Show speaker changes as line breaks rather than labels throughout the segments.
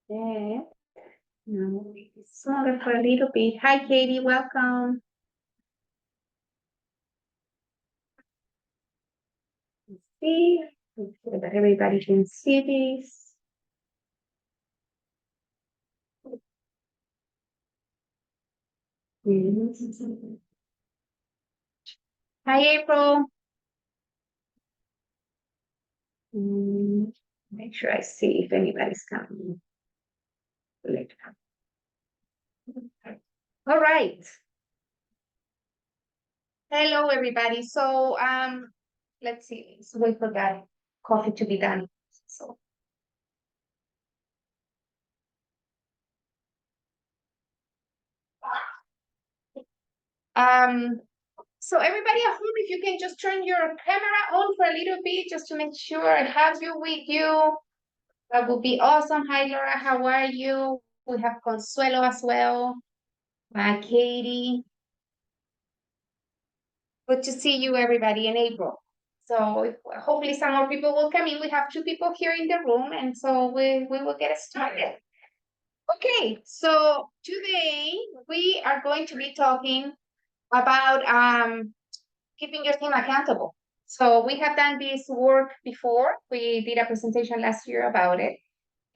Yeah. No, smaller for a little bit. Hi, Katie. Welcome. Let's see. Make sure that everybody can see this. Mhm. Hi, April. Mm, Make sure I see if anybody's coming later. All right. Hello, everybody. So, let's see. Let's wait for that coffee to be done. So, um, so everybody at home, if you can just turn your camera on for a little bit, just to make sure I have you with you. That would be awesome. Hi, Laura. How are you? We have Consuelo as well. Katie. Good to see you, everybody, in April. So hopefully some more people will come in. We have two people here in the room, and so we will get started. Okay, so today we are going to be talking about keeping your team accountable. So we have done this work before. We did a presentation last year about it.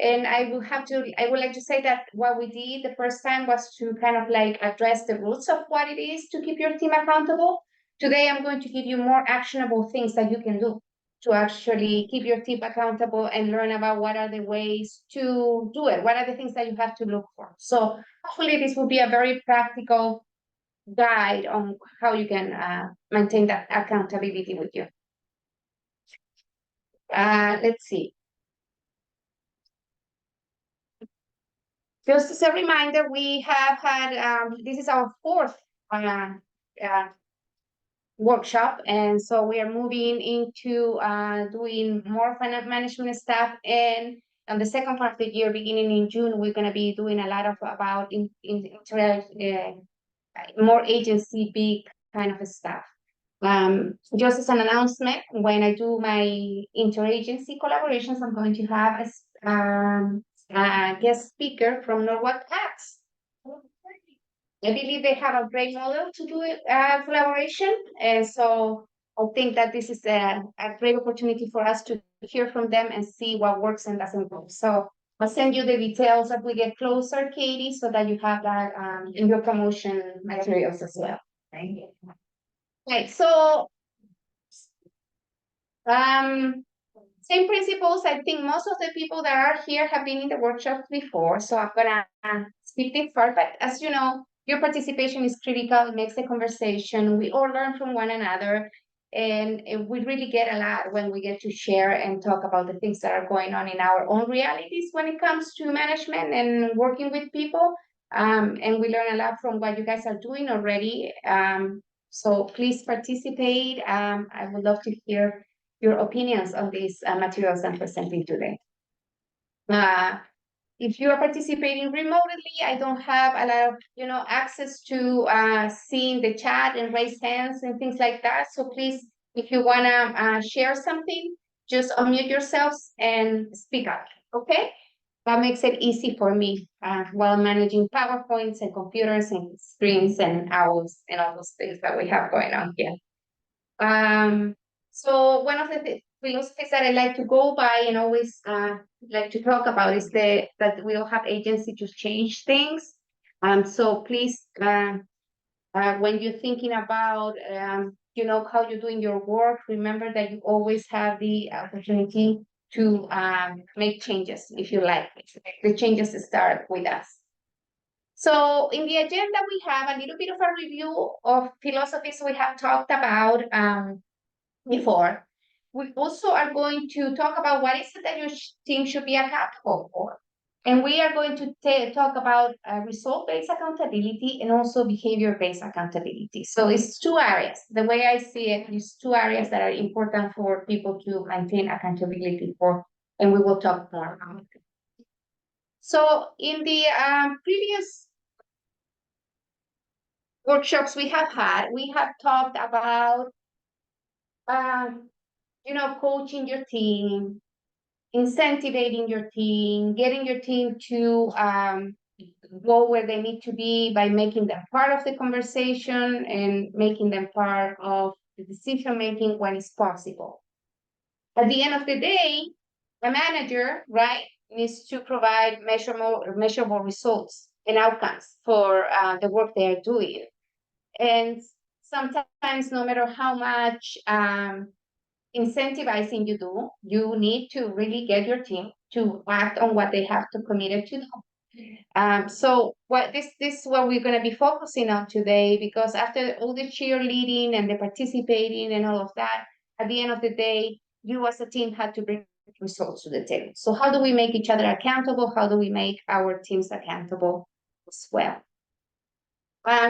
And I would like to say that what we did the first time was to kind of like address the roots of what it is to keep your team accountable. Today, I'm going to give you more actionable things that you can do to actually keep your team accountable and learn about what are the ways to do it. What are the things that you have to look for? So hopefully this will be a very practical guide on how you can maintain that accountability with you. Let's see. Just as a reminder, we have had, this is our fourth uh, uh, workshop. And so we are moving into doing more finance management stuff. And on the second part of the year, beginning in June, we're going to be doing a lot of about more agency big kind of stuff. Just as an announcement, when I do my interagency collaborations, I'm going to have a guest speaker from Norwalk Tax. I believe they have a great model to do collaboration. And so I think that this is a great opportunity for us to hear from them and see what works and doesn't work. So I'll send you the details as we get closer, Katie, so that you have that in your promotion materials as well. Thank you. Right, so um, same principles. I think most of the people that are here have been in the workshop before, so I'm gonna skip this part. But as you know, your participation is critical. It makes the conversation. We all learn from one another, and we really get a lot when we get to share and talk about the things that are going on in our own realities when it comes to management and working with people. And we learn a lot from what you guys are doing already. So please participate. I would love to hear your opinions on these materials I'm presenting today. Uh, if you are participating remotely, I don't have a lot of access to seeing the chat and raise hands and things like that. So please, if you want to share something, just unmute yourselves and speak up. Okay, that makes it easy for me while managing PowerPoints and computers and screens and owls and all those things that we have going on here. So one of the philosophies that I like to go by and always like to talk about is that we all have agency to change things. So please, when you're thinking about how you're doing your work, remember that you always have the opportunity to make changes if you like. The changes start with us. So in the agenda, we have a little bit of a review of philosophies we have talked about before. We also are going to talk about what is it that your team should be accountable for. And we are going to talk about result-based accountability and also behavior-based accountability. So it's two areas. The way I see it is two areas that are important for people to maintain accountability for, and we will talk more about it. So in the previous workshops we have had, we have talked about, coaching your team, incentivizing your team, getting your team to go where they need to be by making them part of the conversation and making them part of the decision making when it's possible. At the end of the day, a manager, right, needs to provide measurable results and outcomes for the work they are doing. And sometimes, no matter how much incentivizing you do, you need to really get your team to act on what they have to committed to do. So what this is what we're going to be focusing on today, because after all the cheerleading and the participating and all of that, at the end of the day, you as a team had to bring results to the table. So how do we make each other accountable? How do we make our teams accountable as well?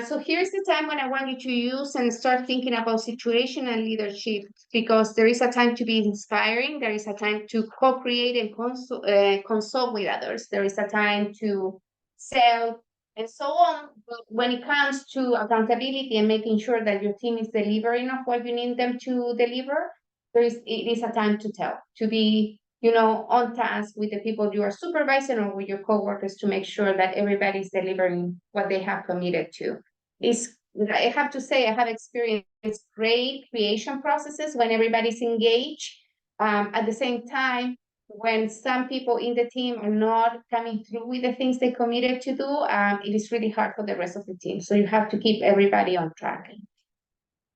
So here's the time when I want you to use and start thinking about situation and leadership, because there is a time to be inspiring. There is a time to co-create and consult with others. There is a time to sell and so on. But when it comes to accountability and making sure that your team is delivering of what you need them to deliver, it is a time to tell, to be on task with the people you are supervising or with your coworkers to make sure that everybody's delivering what they have committed to. I have to say, I have experienced great creation processes when everybody's engaged. At the same time, when some people in the team are not coming through with the things they committed to do, it is really hard for the rest of the team. So you have to keep everybody on track.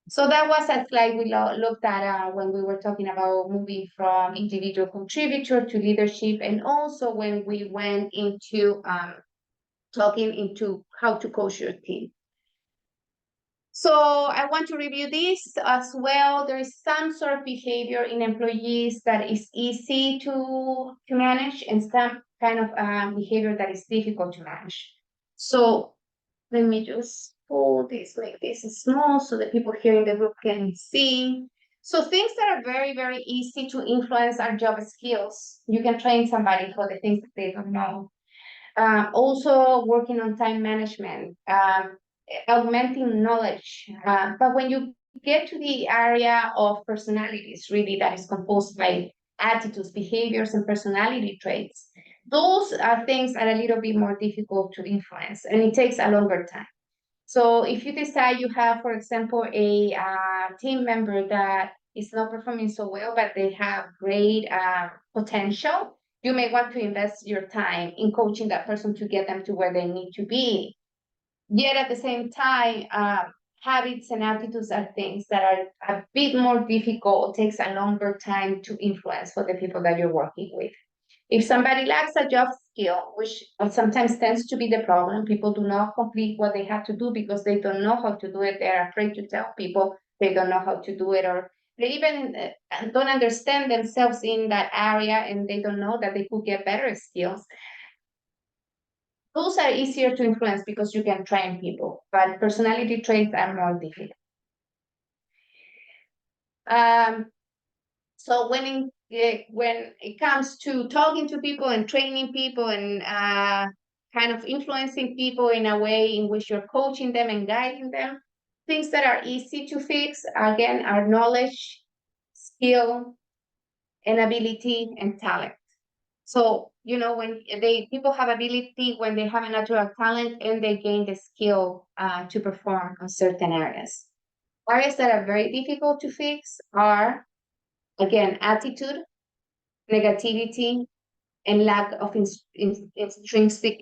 So that was a slide we looked at when we were talking about moving from individual contributor to leadership, and also when we went into talking into how to coach your team. So I want to review this as well. There is some sort of behavior in employees that is easy to manage, and some kind of behavior that is difficult to manage. So let me just pull this, make this small so that people here in the group can see. So things that are very, very easy to influence are job skills. You can train somebody for the things that they don't know. Also working on time management, augmenting knowledge. But when you get to the area of personalities, really that is composed by attitudes, behaviors, and personality traits, those are things that are a little bit more difficult to influence, and it takes a longer time. So if you decide you have, for example, a team member that is not performing so well, but they have great potential, you may want to invest your time in coaching that person to get them to where they need to be. Yet at the same time, habits and attitudes are things that are a bit more difficult, takes a longer time to influence for the people that you're working with. If somebody lacks a job skill, which sometimes tends to be the problem, people do not complete what they have to do because they don't know how to do it. They're afraid to tell people they don't know how to do it, or they even don't understand themselves in that area, and they don't know that they could get better skills. Those are easier to influence because you can train people, but personality traits are more difficult. So when it comes to talking to people and training people and kind of influencing people in a way in which you're coaching them and guiding them, things that are easy to fix, again, are knowledge, skill, and ability and talent. So, when people have ability, when they have a natural talent, and they gain the skill to perform on certain areas. Areas that are very difficult to fix are, again, attitude, negativity, and lack of intrinsic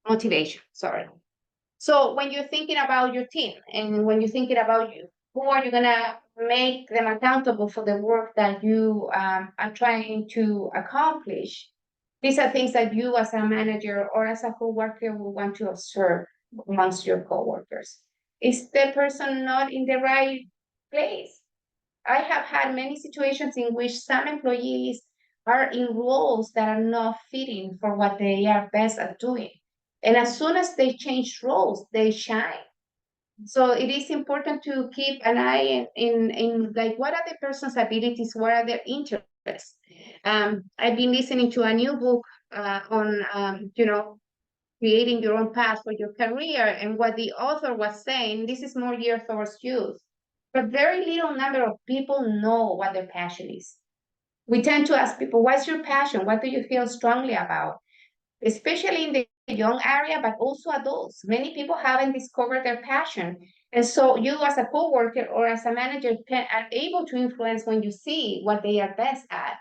motivation. Sorry. So when you're thinking about your team and when you're thinking about you, who are you gonna make them accountable for the work that you are trying to accomplish? These are things that you as a manager or as a coworker will want to observe amongst your coworkers. Is the person not in the right place? I have had many situations in which some employees are in roles that are not fitting for what they are best at doing. And as soon as they change roles, they shine. So it is important to keep an eye in like, what are the person's abilities, what are their interests. I've been listening to a new book on creating your own path for your career, and what the author was saying, this is more geared towards youth, but very little number of people know what their passion is. We tend to ask people, what's your passion? What do you feel strongly about? Especially in the young area, but also adults. Many people haven't discovered their passion. And so you as a coworker or as a manager are able to influence when you see what they are best at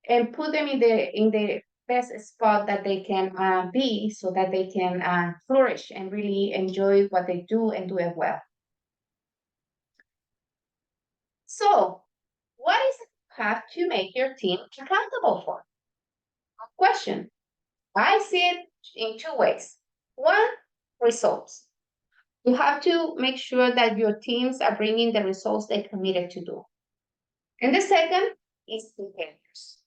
and put them in the best spot that they can be so that they can flourish and really enjoy what they do and do it well. So what is it you have to make your team accountable for? Question. I see it in two ways. One, results. You have to make sure that your teams are bringing the results they committed to do. And the second is behaviors.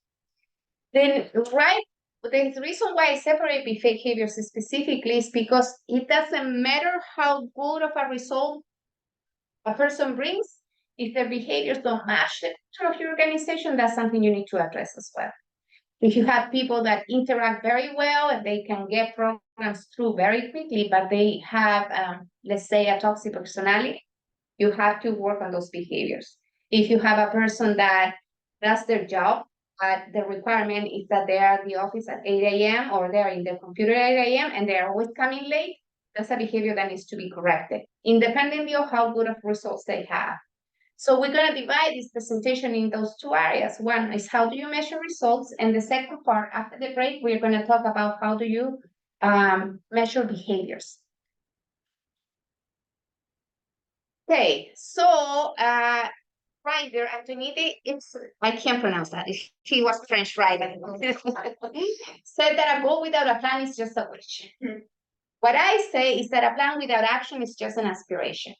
Then, right, the reason why I separate behaviors specifically is because it doesn't matter how good of a result a person brings, if their behaviors don't match the culture of your organization, that's something you need to address as well. If you have people that interact very well and they can get programs through very quickly, but they have, let's say, a toxic personality, you have to work on those behaviors. If you have a person that does their job, but the requirement is that they are at the office at 8 a.m. or they're in the computer at 8 a.m. and they're always coming late, that's a behavior that needs to be corrected, independently of how good of results they have. So we're going to divide this presentation in those two areas. One is how do you measure results? And the second part, after the break, we're going to talk about how do you measure behaviors. Okay, so writer Antonite, I can't pronounce that. She was French writer. Said that a goal without a plan is just a wish. What I say is that a plan without action is just an aspiration.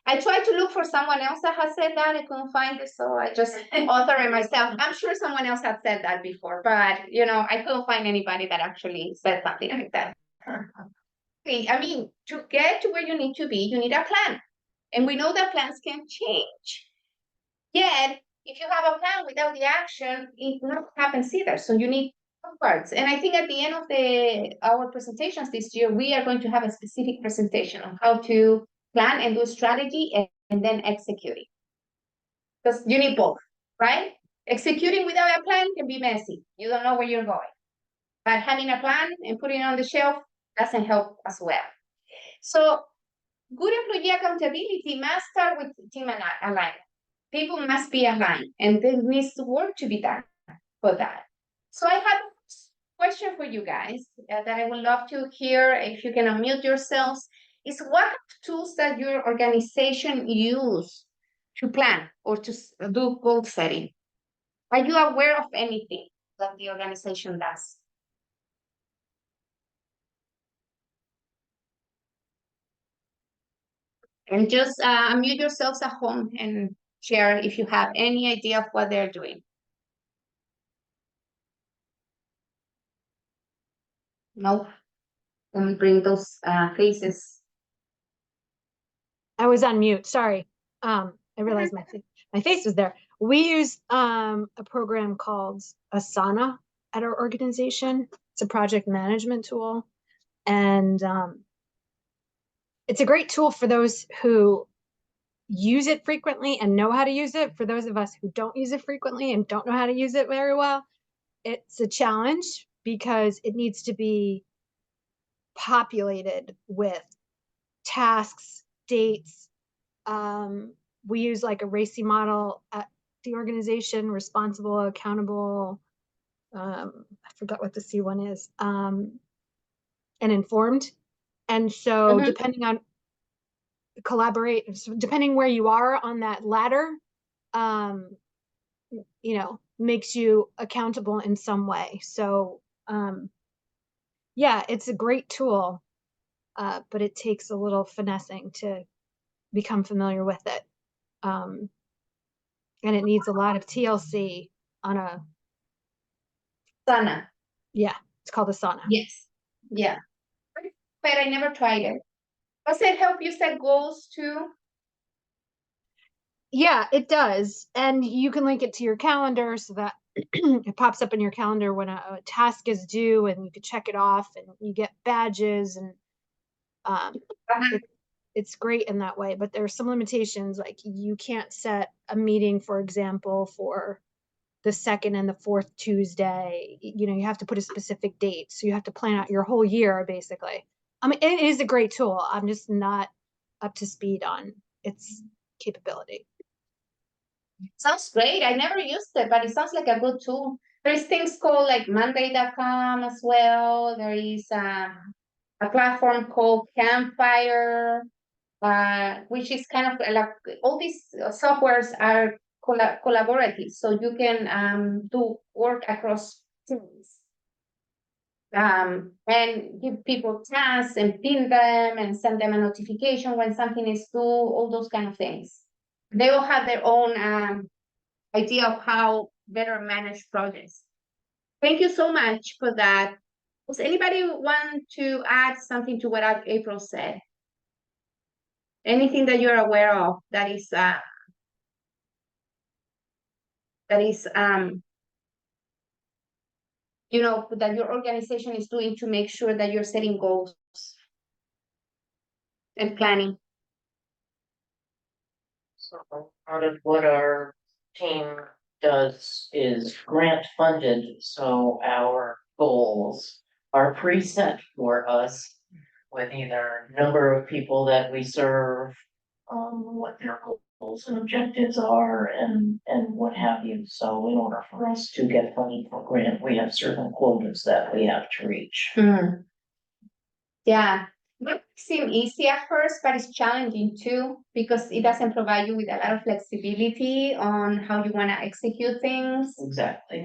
I tried to look for someone else that has said that. I couldn't find it, so I just authored it myself. I'm sure someone else had said that before, but I couldn't find anybody that actually said something like that. I mean, to get to where you need to be, you need a plan. And we know that plans can change. Yet, if you have a plan without the action, it not happens either. So you need parts. And I think at the end of our presentations this year, we are going to have a specific presentation on how to plan and do strategy and then executing. Because you need both, right? Executing without a plan can be messy. You don't know where you're going. But having a plan and putting it on the shelf doesn't help as well. So good employee accountability must start with team alignment. People must be aligned, and there needs work to be done for that. So I have a question for you guys that I would love to hear. If you can unmute yourselves, is what tools that your organization use to plan or to do goal setting? Are you aware of anything that the organization does? And just unmute yourselves at home and share if you have any idea of what they're doing. No? Let me bring those faces.
I was on mute, sorry. I realized my face was there. We use a program called Asana at our organization. It's a project management tool. And it's a great tool for those who use it frequently and know how to use it. For those of us who don't use it frequently and don't know how to use it very well, it's a challenge because it needs to be populated with tasks, dates. We use like a RACI model at the organization: responsible, accountable, I forgot what the C one is, and informed. And so depending on depending where you are on that ladder, makes you accountable in some way. So yeah, it's a great tool, but it takes a little finessing to become familiar with it. And it needs a lot of TLC on a
Asana.
Yeah, it's called Asana.
Yes. Yeah. But I never tried it. Does it help you set goals too?
Yeah, it does. And you can link it to your calendar so that it pops up in your calendar when a task is due, and you can check it off and you get badges, and it's great in that way. But there are some limitations, like you can't set a meeting, for example, for the second and the fourth Tuesday. You know, you have to put a specific date. So you have to plan out your whole year, basically. I mean, it is a great tool. I'm just not up to speed on its capability.
Sounds great. I never used it, but it sounds like a good tool. There's things called like Monday.com as well. There is a platform called Campfire, which is kind of like all these softwares are collaborative, so you can do work across teams. And give people tasks and pin them and send them a notification when something is due, all those kind of things. They all have their own idea of how better manage projects. Thank you so much for that. Does anybody want to add something to what April said? Anything that you're aware of that is you know, that your organization is doing to make sure that you're setting goals and planning?
So part of what our team does is grant funded, so our goals are preset for us with either number of people that we serve, what their goals and objectives are, and what have you. So in order for us to get funded for grant, we have certain quotas that we have to reach.
Yeah, it might seem easy at first, but it's challenging too, because it doesn't provide you with a lot of flexibility on how you want to execute things.
Exactly.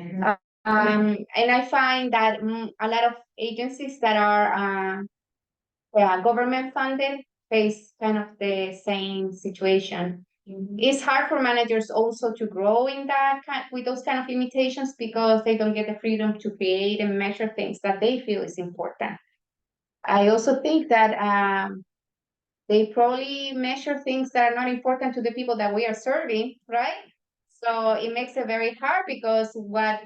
And I find that a lot of agencies that are government funded face kind of the same situation. It's hard for managers also to grow in that with those kind of limitations, because they don't get the freedom to create and measure things that they feel is important. I also think that they probably measure things that are not important to the people that we are serving, right? So it makes it very hard, because what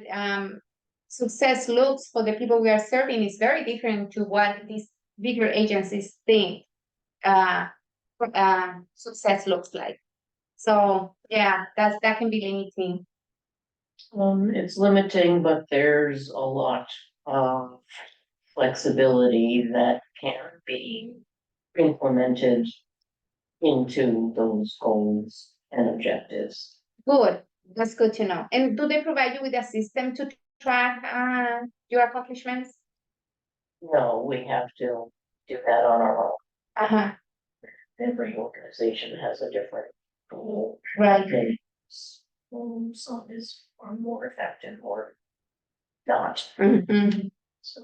success looks for the people we are serving is very different to what these bigger agencies think success looks like. So yeah, that can be limiting.
It's limiting, but there's a lot of flexibility that can be implemented into those goals and objectives.
Good, that's good to know. And do they provide you with a system to track your accomplishments?
No, we have to do that on our own.
Uh-huh.
Every organization has a different goal.
Right.
Some are more effective or not.
Mhm.
So,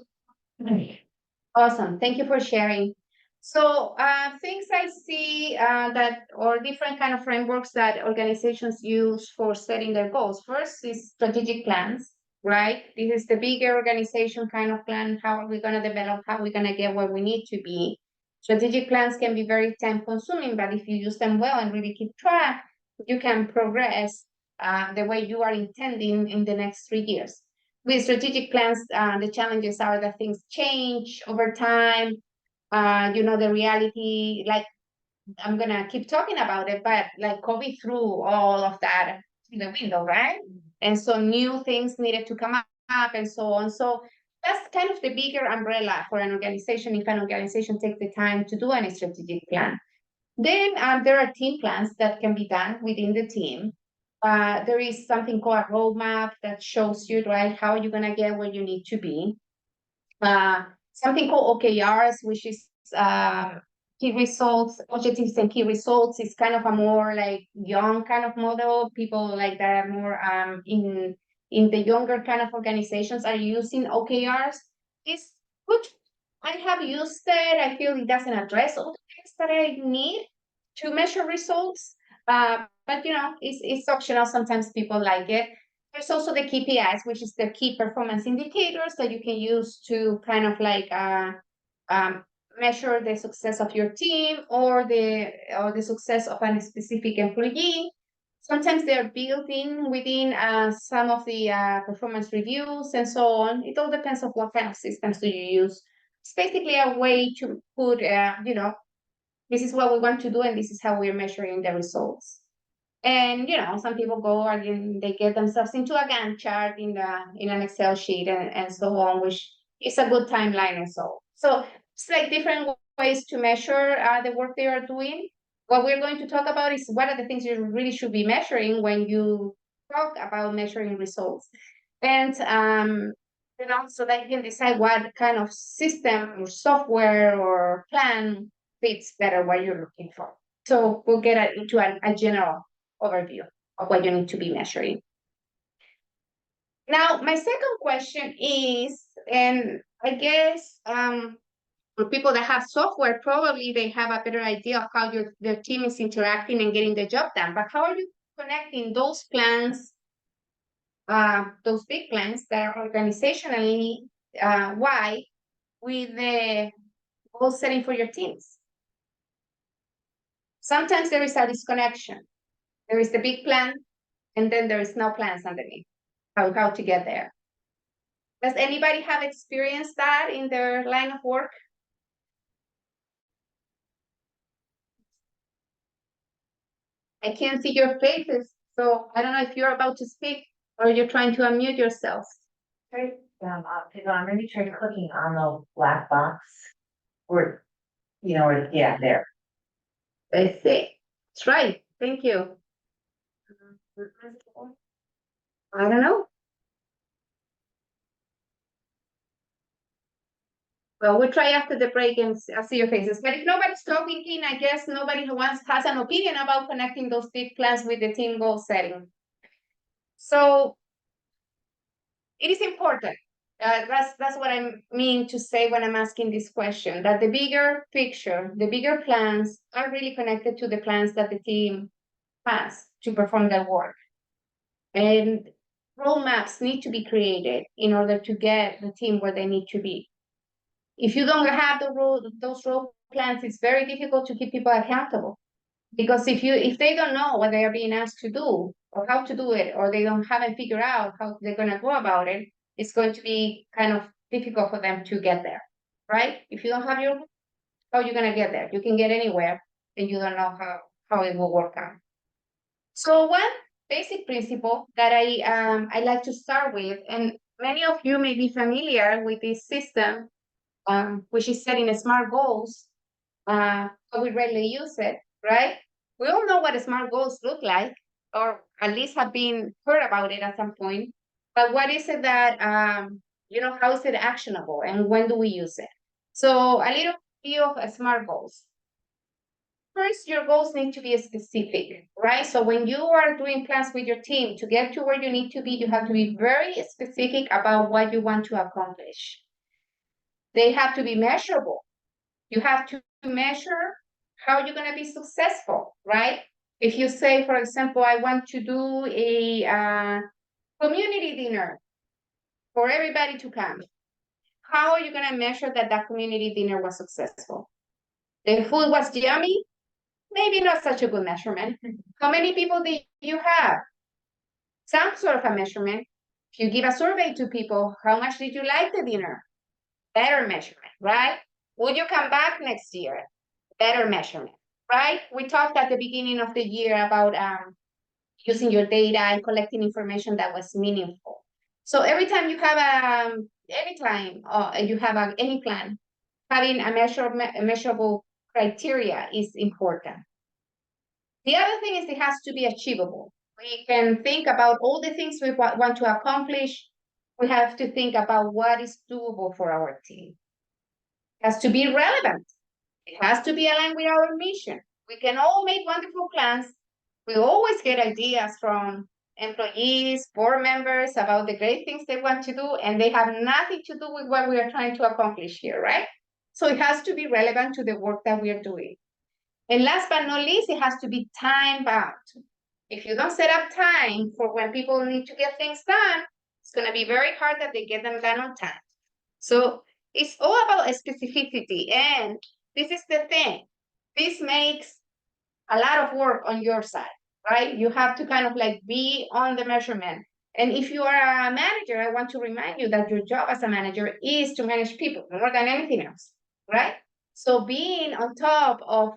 Awesome, thank you for sharing. So things I see that or different kind of frameworks that organizations use for setting their goals. First is strategic plans, right? This is the bigger organization kind of plan. How are we going to develop? How are we going to get where we need to be? Strategic plans can be very time consuming, but if you use them well and really keep track, you can progress the way you are intending in the next 3 years. With strategic plans, the challenges are that things change over time. You know, the reality, like I'm gonna keep talking about it, but like COVID threw all of that through the window, right? And so new things needed to come up and so on. So that's kind of the bigger umbrella for an organization, if an organization takes the time to do any strategic plan. Then there are team plans that can be done within the team. There is something called a roadmap that shows you, right, how you're gonna get where you need to be. Something called OKRs, which is key results, objectives and key results, is kind of a more like young kind of model. People like that are more in the younger kind of organizations are using OKRs. It's good. I have used it. I feel it doesn't address all the things that I need to measure results. But you know, it's optional. Sometimes people like it. There's also the KPIs, which is the key performance indicators that you can use to kind of like measure the success of your team or the success of a specific employee. Sometimes they're built in within some of the performance reviews and so on. It all depends on what kind of systems do you use. It's basically a way to put, you know, this is what we want to do and this is how we're measuring the results. And some people go and they get themselves into a Gantt chart in an Excel sheet and so on, which is a good timeline and so. So it's like different ways to measure the work they are doing. What we're going to talk about is what are the things you really should be measuring when you talk about measuring results. And so that you can decide what kind of system or software or plan fits better what you're looking for. So we'll get into a general overview of what you need to be measuring. Now, my second question is, and I guess for people that have software, probably they have a better idea of how their team is interacting and getting the job done. But how are you connecting those plans, those big plans that are organizationally wide with the goal setting for your teams? Sometimes there is a disconnection. There is the big plan, and then there is no plans underneath how to get there. Does anybody have experienced that in their line of work? I can't see your faces, so I don't know if you're about to speak or you're trying to unmute yourself.
Right, I'm really trying clicking on the black box. Or, yeah, there.
I see. That's right. Thank you. I don't know. Well, we'll try after the break and I'll see your faces. But if nobody's talking, I guess nobody who has an opinion about connecting those big plans with the team goal setting. So it is important. That's what I mean to say when I'm asking this question, that the bigger picture, the bigger plans are really connected to the plans that the team has to perform their work. And roadmaps need to be created in order to get the team where they need to be. If you don't have those road plans, it's very difficult to keep people accountable. Because if they don't know what they are being asked to do or how to do it, or they haven't figured out how they're going to go about it, it's going to be kind of difficult for them to get there, right? If you don't have how you're going to get there? You can get anywhere and you don't know how it will work out. So one basic principle that I like to start with, and many of you may be familiar with this system, which is setting SMART goals, but we rarely use it, right? We all know what SMART goals look like, or at least have been heard about it at some point. But what is it that, how is it actionable and when do we use it? So a little view of SMART goals. First, your goals need to be specific, right? So when you are doing plans with your team to get to where you need to be, you have to be very specific about what you want to accomplish. They have to be measurable. You have to measure how you're going to be successful, right? If you say, for example, I want to do a community dinner for everybody to come, how are you going to measure that community dinner was successful? The food was yummy? Maybe not such a good measurement. How many people did you have? Some sort of a measurement. If you give a survey to people, how much did you like the dinner? Better measurement, right? Would you come back next year? Better measurement, right? We talked at the beginning of the year about using your data and collecting information that was meaningful. So every time you have any plan, having a measurable criteria is important. The other thing is it has to be achievable. We can think about all the things we want to accomplish. We have to think about what is doable for our team. It has to be relevant. It has to be aligned with our mission. We can all make wonderful plans. We always get ideas from employees, board members about the great things they want to do, and they have nothing to do with what we are trying to accomplish here, right? So it has to be relevant to the work that we are doing. And last but not least, it has to be time bound. If you don't set up time for when people need to get things done, it's going to be very hard that they get them done on time. So it's all about specificity. And this is the thing. This makes a lot of work on your side, right? You have to kind of like be on the measurement. And if you are a manager, I want to remind you that your job as a manager is to manage people more than anything else, right? So being on top of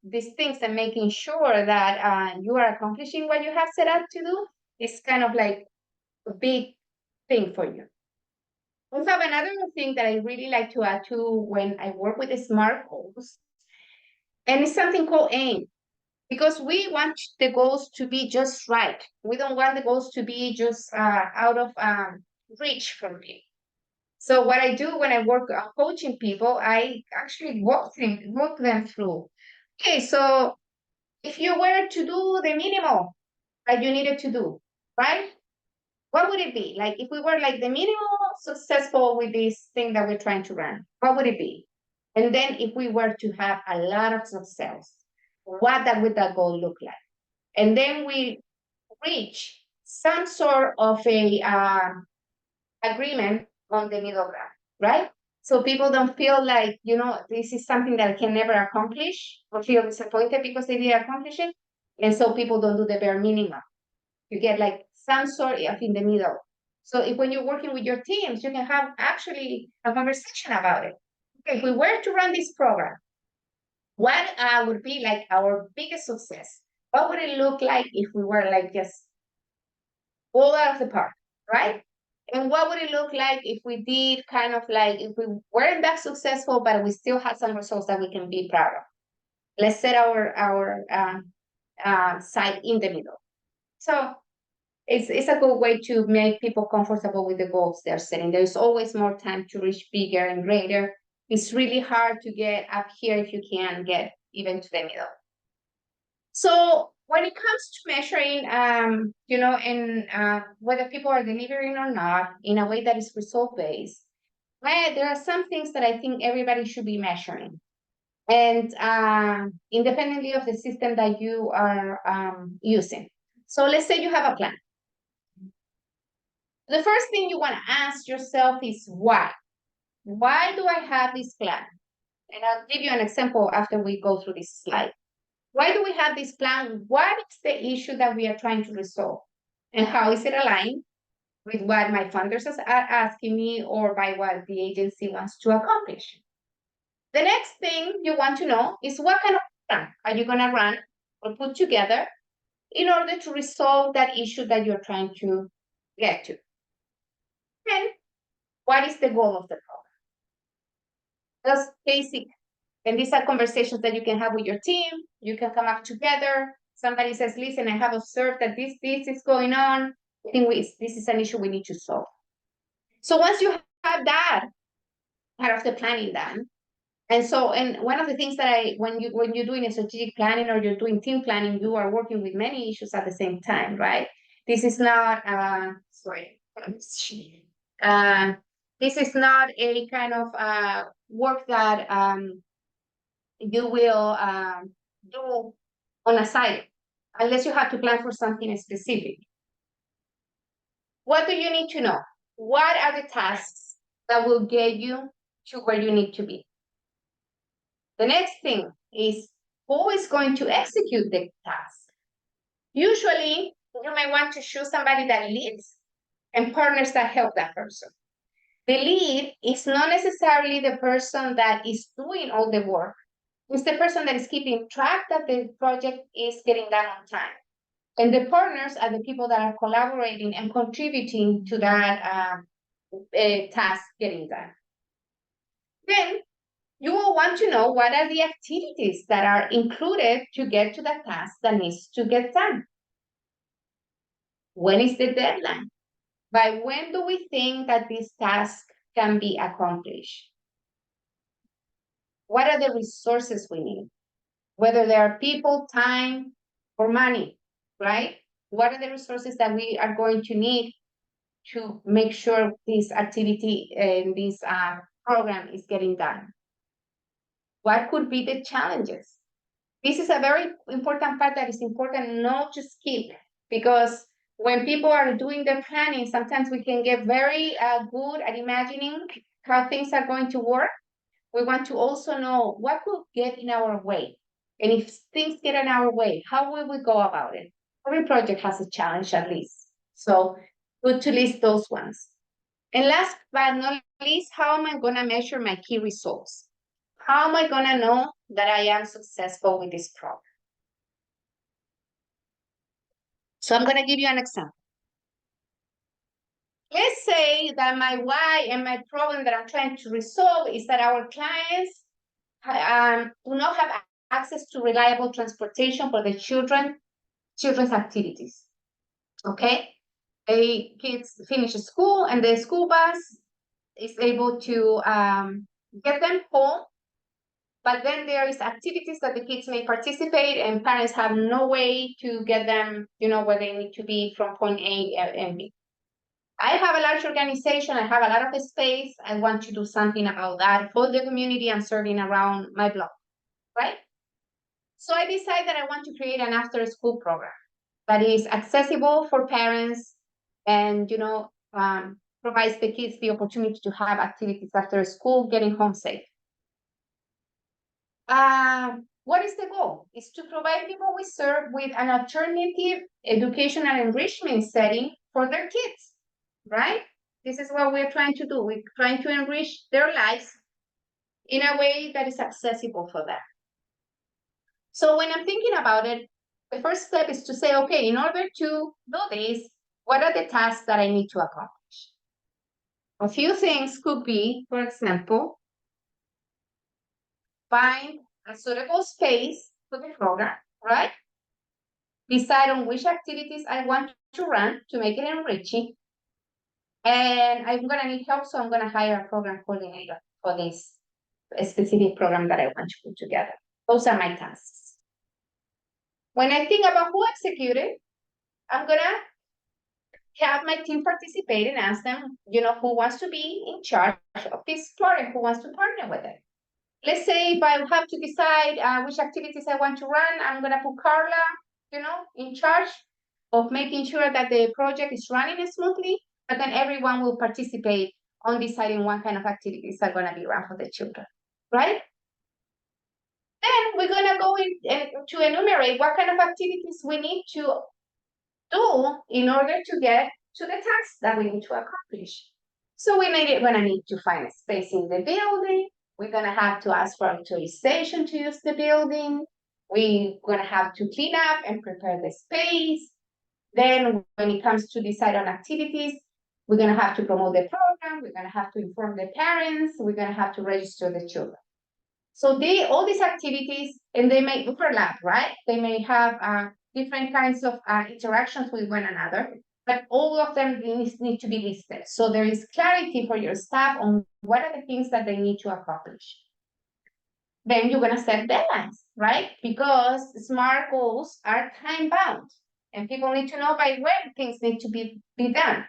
these things and making sure that you are accomplishing what you have set out to do is kind of like a big thing for you. We have another thing that I really like to add to when I work with the SMART goals, and it's something called AIM, because we want the goals to be just right. We don't want the goals to be just out of reach from me. So what I do when I work coaching people, I actually walk them through. Okay, so if you were to do the minimal that you needed to do, right? What would it be? Like if we were like the minimal successful with this thing that we're trying to run, what would it be? And then if we were to have a lot of success, what that would that goal look like? And then we reach some sort of a agreement on the middle ground, right? So people don't feel like, this is something that I can never accomplish or feel disappointed because they didn't accomplish it. And so people don't do the bare minimum. You get like some sort of in the middle. So if when you're working with your teams, you can have actually a conversation about it. Okay, if we were to run this program, what would be like our biggest success? What would it look like if we were like just all out of the park, right? And what would it look like if we did kind of like, if we weren't that successful, but we still had some results that we can be proud of? Let's set our site in the middle. So it's a good way to make people comfortable with the goals they're setting. There's always more time to reach bigger and greater. It's really hard to get up here if you can get even to the middle. So when it comes to measuring, and whether people are delivering or not in a way that is result-based, there are some things that I think everybody should be measuring. And independently of the system that you are using. So let's say you have a plan. The first thing you want to ask yourself is why? Why do I have this plan? And I'll give you an example after we go through this slide. Why do we have this plan? What is the issue that we are trying to resolve? And how is it aligned with what my funders are asking me or by what the agency wants to accomplish? The next thing you want to know is what kind of plan are you going to run or put together in order to resolve that issue that you're trying to get to? And what is the goal of the program? That's basic. And these are conversations that you can have with your team. You can come up together. Somebody says, listen, I have observed that this is going on. I think this is an issue we need to solve. So once you have that part of the planning done, and one of the things that when you're doing a strategic planning or you're doing team planning, you are working with many issues at the same time, right? This is not, this is not a kind of work that you will do on a side, unless you have to plan for something specific. What do you need to know? What are the tasks that will get you to where you need to be? The next thing is who is going to execute the task? Usually, you may want to choose somebody that leads and partners that help that person. The lead is not necessarily the person that is doing all the work. It's the person that is keeping track that the project is getting done on time. And the partners are the people that are collaborating and contributing to that task getting done. Then you will want to know what are the activities that are included to get to that task that needs to get done. When is the deadline? By when do we think that this task can be accomplished? What are the resources we need? Whether there are people, time, or money, right? What are the resources that we are going to need to make sure this activity and this program is getting done? What could be the challenges? This is a very important part that is important not to skip, because when people are doing their planning, sometimes we can get very good at imagining how things are going to work. We want to also know what could get in our way. And if things get in our way, how will we go about it? Every project has a challenge at least. So good to list those ones. And last but not least, how am I going to measure my key results? How am I gonna know that I am successful with this program? So I'm gonna give you an example. Let's say that my why and my problem that I'm trying to resolve is that our clients do not have access to reliable transportation for the children's activities. Okay, kids finish school and the school bus is able to get them home, but then there is activities that the kids may participate and parents have no way to get them, where they need to be from point A and B. I have a large organization, I have a lot of space, I want to do something about that for the community I'm serving around my block, right? So I decide that I want to create an after school program that is accessible for parents and, provides the kids the opportunity to have activities after school, getting home safe. What is the goal? It's to provide people we serve with an alternative educational enrichment setting for their kids, right? This is what we're trying to do. We're trying to enrich their lives in a way that is accessible for them. So when I'm thinking about it, the first step is to say, okay, in order to do this, what are the tasks that I need to accomplish? A few things could be, for example, find a suitable space for the program, right? Decide on which activities I want to run to make it enriching. And I'm gonna need help, so I'm gonna hire a program coordinator for this specific program that I want to put together. Those are my tasks. When I think about who executed, I'm gonna have my team participate and ask them, who wants to be in charge of this program, who wants to partner with it. Let's say if I have to decide which activities I want to run, I'm gonna put Carla, in charge of making sure that the project is running smoothly, but then everyone will participate on deciding what kind of activities are gonna be run for the children, right? Then we're gonna go to enumerate what kind of activities we need to do in order to get to the tasks that we need to accomplish. So gonna need to find a space in the building. We're gonna have to ask for authorization to use the building. We're gonna have to clean up and prepare the space. Then when it comes to decide on activities, we're gonna have to promote the program. We're gonna have to inform the parents. We're gonna have to register the children. So all these activities, and they may overlap, right? They may have different kinds of interactions with one another, but all of them need to be listed. So there is clarity for your staff on what are the things that they need to accomplish. Then you're gonna set deadlines, right? Because SMART goals are time bound, and people need to know by when things need to be done.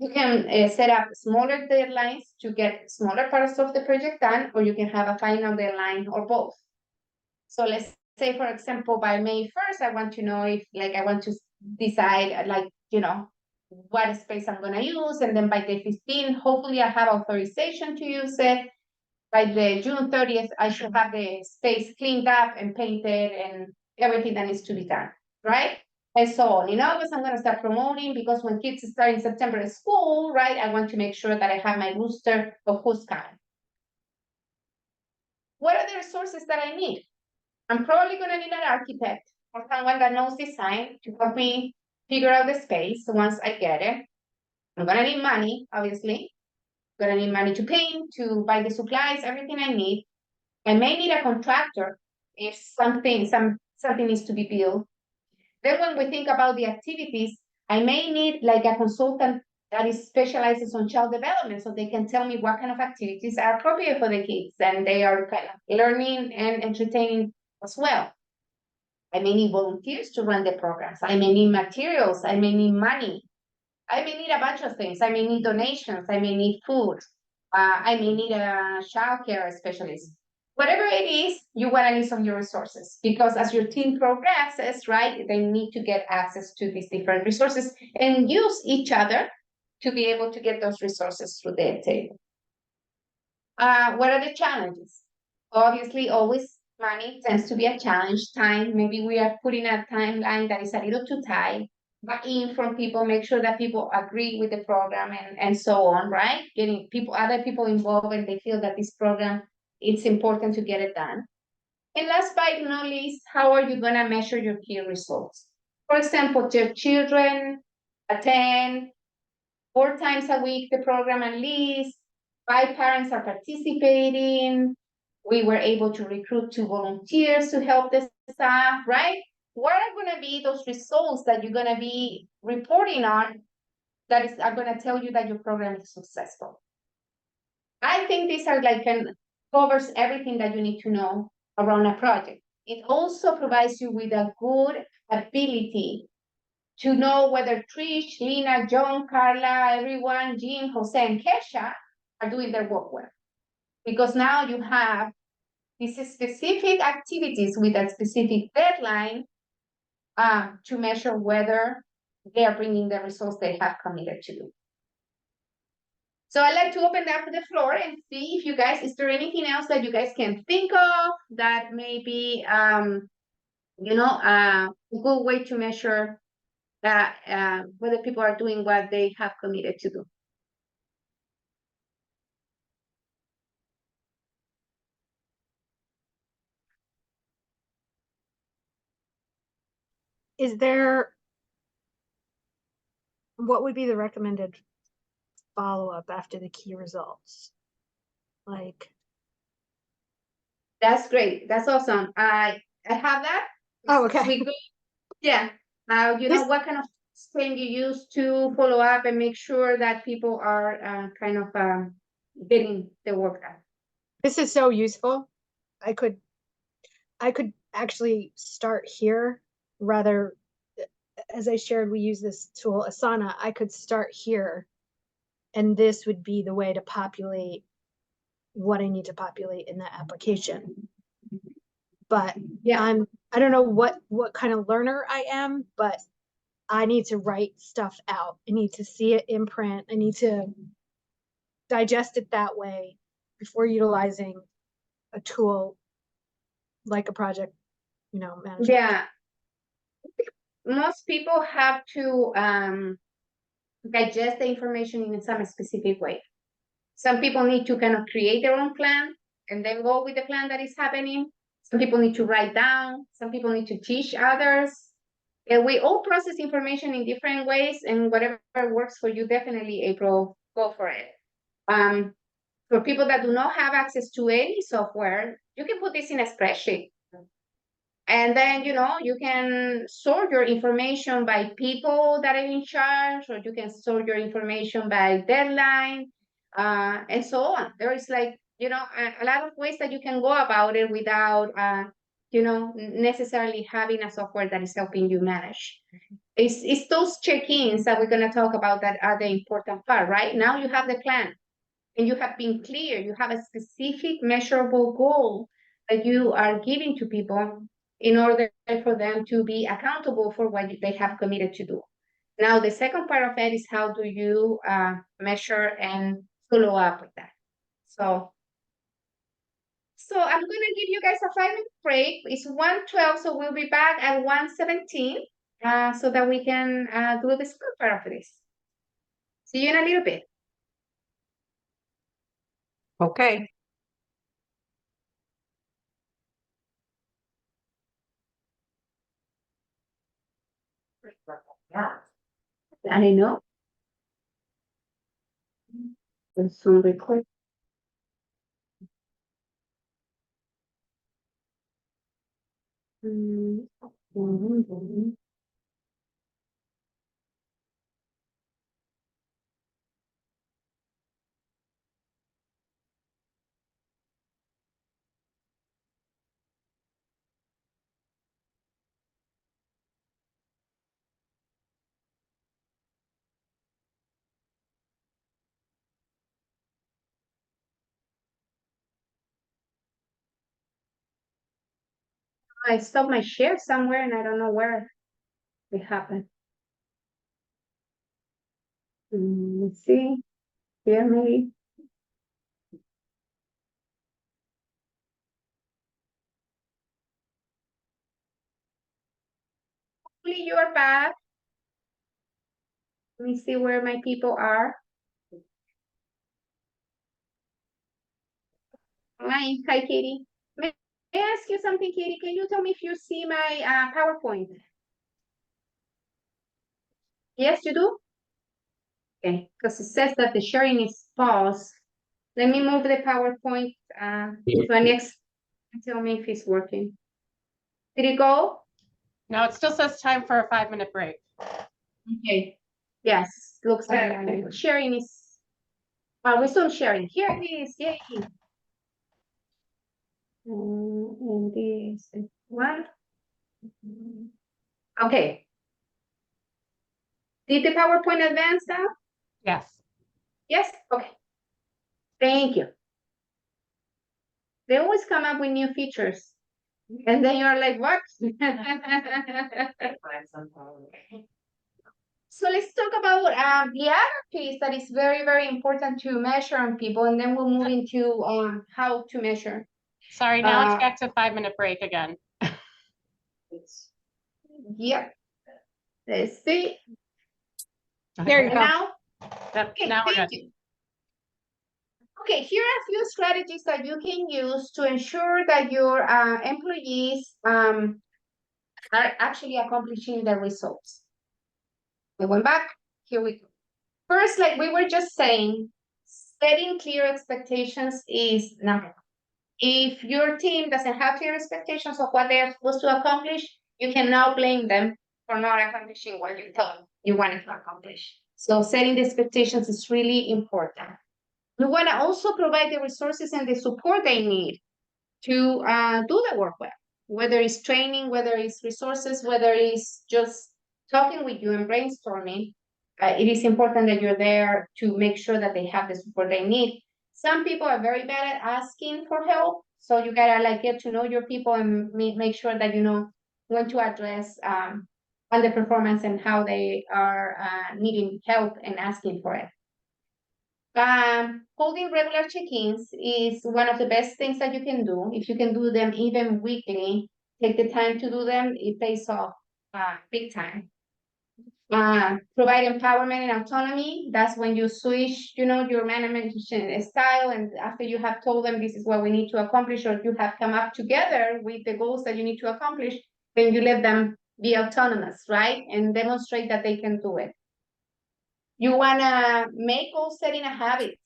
You can set up smaller deadlines to get smaller parts of the project done, or you can have a final deadline or both. So let's say, for example, by May 1st, I want to know if, I want to decide, what space I'm gonna use, and then by the 15th, hopefully I have authorization to use it. By the June 30th, I should have the space cleaned up and painted and everything that needs to be done, right? And so on. In August, I'm gonna start promoting, because when kids start in September at school, right, I want to make sure that I have my roster of who's coming. What are the resources that I need? I'm probably gonna need an architect or someone that knows design to help me figure out the space once I get it. I'm gonna need money, obviously. I'm gonna need money to paint, to buy the supplies, everything I need. I may need a contractor if something needs to be built. Then when we think about the activities, I may need a consultant that is specializes on child development, so they can tell me what kind of activities are appropriate for the kids and they are kind of learning and entertaining as well. I may need volunteers to run the programs. I may need materials. I may need money. I may need a bunch of things. I may need donations. I may need food. I may need a childcare specialist. Whatever it is, you want to use some of your resources, because as your team progresses, right, they need to get access to these different resources and use each other to be able to get those resources through the table. What are the challenges? Obviously, always money tends to be a challenge. Time, maybe we are putting a timeline that is a little too tight. Buy-in from people, make sure that people agree with the program and so on, right? Getting other people involved and they feel that this program it's important to get it done. And last but not least, how are you gonna measure your key results? For example, your children attend 4 times a week the program at least, 5 parents are participating, we were able to recruit 2 volunteers to help the staff, right? What are gonna be those results that you're gonna be reporting on that are gonna tell you that your program is successful? I think these are like covers everything that you need to know around a project. It also provides you with a good ability to know whether Trish, Lina, John, Carla, everyone, Jean, Jose, and Kesha are doing their work well. Because now you have these specific activities with a specific deadline to measure whether they are bringing the results they have committed to do. So I'd like to open up the floor and see if you guys, is there anything else that you guys can think of that may be, you know, a good way to measure that whether people are doing what they have committed to do?
Is there, what would be the recommended follow-up after the key results? Like,
That's great. That's awesome. I have that.
oh, okay.
We go, yeah. You know,
This-
what kind of thing you use to follow up and make sure that people are kind of getting the work done.
This is so useful. I could actually start here rather, as I shared, we use this tool Asana. I could start here and this would be the way to populate what I need to populate in that application. But
Yeah.
I don't know what kind of learner I am, but I need to write stuff out. I need to see it in print. I need to digest it that way before utilizing a tool like a project, management.
Yeah. Most people have to digest the information in some specific way. Some people need to kind of create their own plan and then go with the plan that is happening. Some people need to write down. Some people need to teach others. And we all process information in different ways, and whatever works for you, definitely, April, go for it. For people that do not have access to any software, you can put this in a spreadsheet. And then, you can sort your information by people that are in charge, or you can sort your information by deadline, and so on. There is like, a lot of ways that you can go about it without, necessarily having a software that is helping you manage. It's those check-ins that we're going to talk about that are the important part, right? Now you have the plan and you have been clear. You have a specific measurable goal that you are giving to people in order for them to be accountable for what they have committed to do. Now, the second part of it is how do you measure and follow up with that. So I'm going to give you guys a 5-minute break. It's 1:12, so we'll be back at 1:17 so that we can do the school part of this. See you in a little bit.
Okay.
Yeah.
I know. It's some record. I stopped my share somewhere and I don't know where it happened. Let's see. Here, maybe. Hopefully you are back. Let me see where my people are. Hi, Katie. May I ask you something, Katie? Can you tell me if you see my PowerPoint? Yes, you do? Okay, because it says that the sharing is paused. Let me move the PowerPoint to the next and tell me if it's working. Did it go?
No, it still says time for a 5-minute break.
Okay. Yes, looks like sharing is. Resume sharing. Here it is. Yay. And this is one. Okay. Did the PowerPoint advance now?
Yes.
Yes? Okay. Thank you. They always come up with new features. And then you're like, what?
Find some problem.
So let's talk about the other piece that is very, very important to measure on people, and then we'll move into how to measure.
Sorry, now it's
Uh,
back to 5-minute break again.
It's-
Yep. Let's see.
There you
And
go.
now,
Yep,
okay,
now we're
thank
good.
you. Okay, here are a few strategies that you can use to ensure that your employees are actually accomplishing the results. We went back, here we go. First, like we were just saying, setting clear expectations is number one. If your team doesn't have clear expectations of what they are supposed to accomplish, you can now blame them for not accomplishing what you thought you wanted to accomplish. So setting the expectations is really important. We want to also provide the resources and the support they need to do the work well, whether it's training, whether it's resources, whether it's just talking with you and brainstorming. It is important that you're there to make sure that they have the support they need. Some people are very bad at asking for help, so you gotta like get to know your people and make sure that you know when to address underperformance and how they are needing help and asking for it. Holding regular check-ins is one of the best things that you can do. If you can do them even weekly, take the time to do them, it pays off big time. Provide empowerment and autonomy. That's when you switch, you know, your management style, and after you have told them this is what we need to accomplish, or you have come up together with the goals that you need to accomplish, then you let them be autonomous, right? And demonstrate that they can do it. You wanna make goal setting a habit,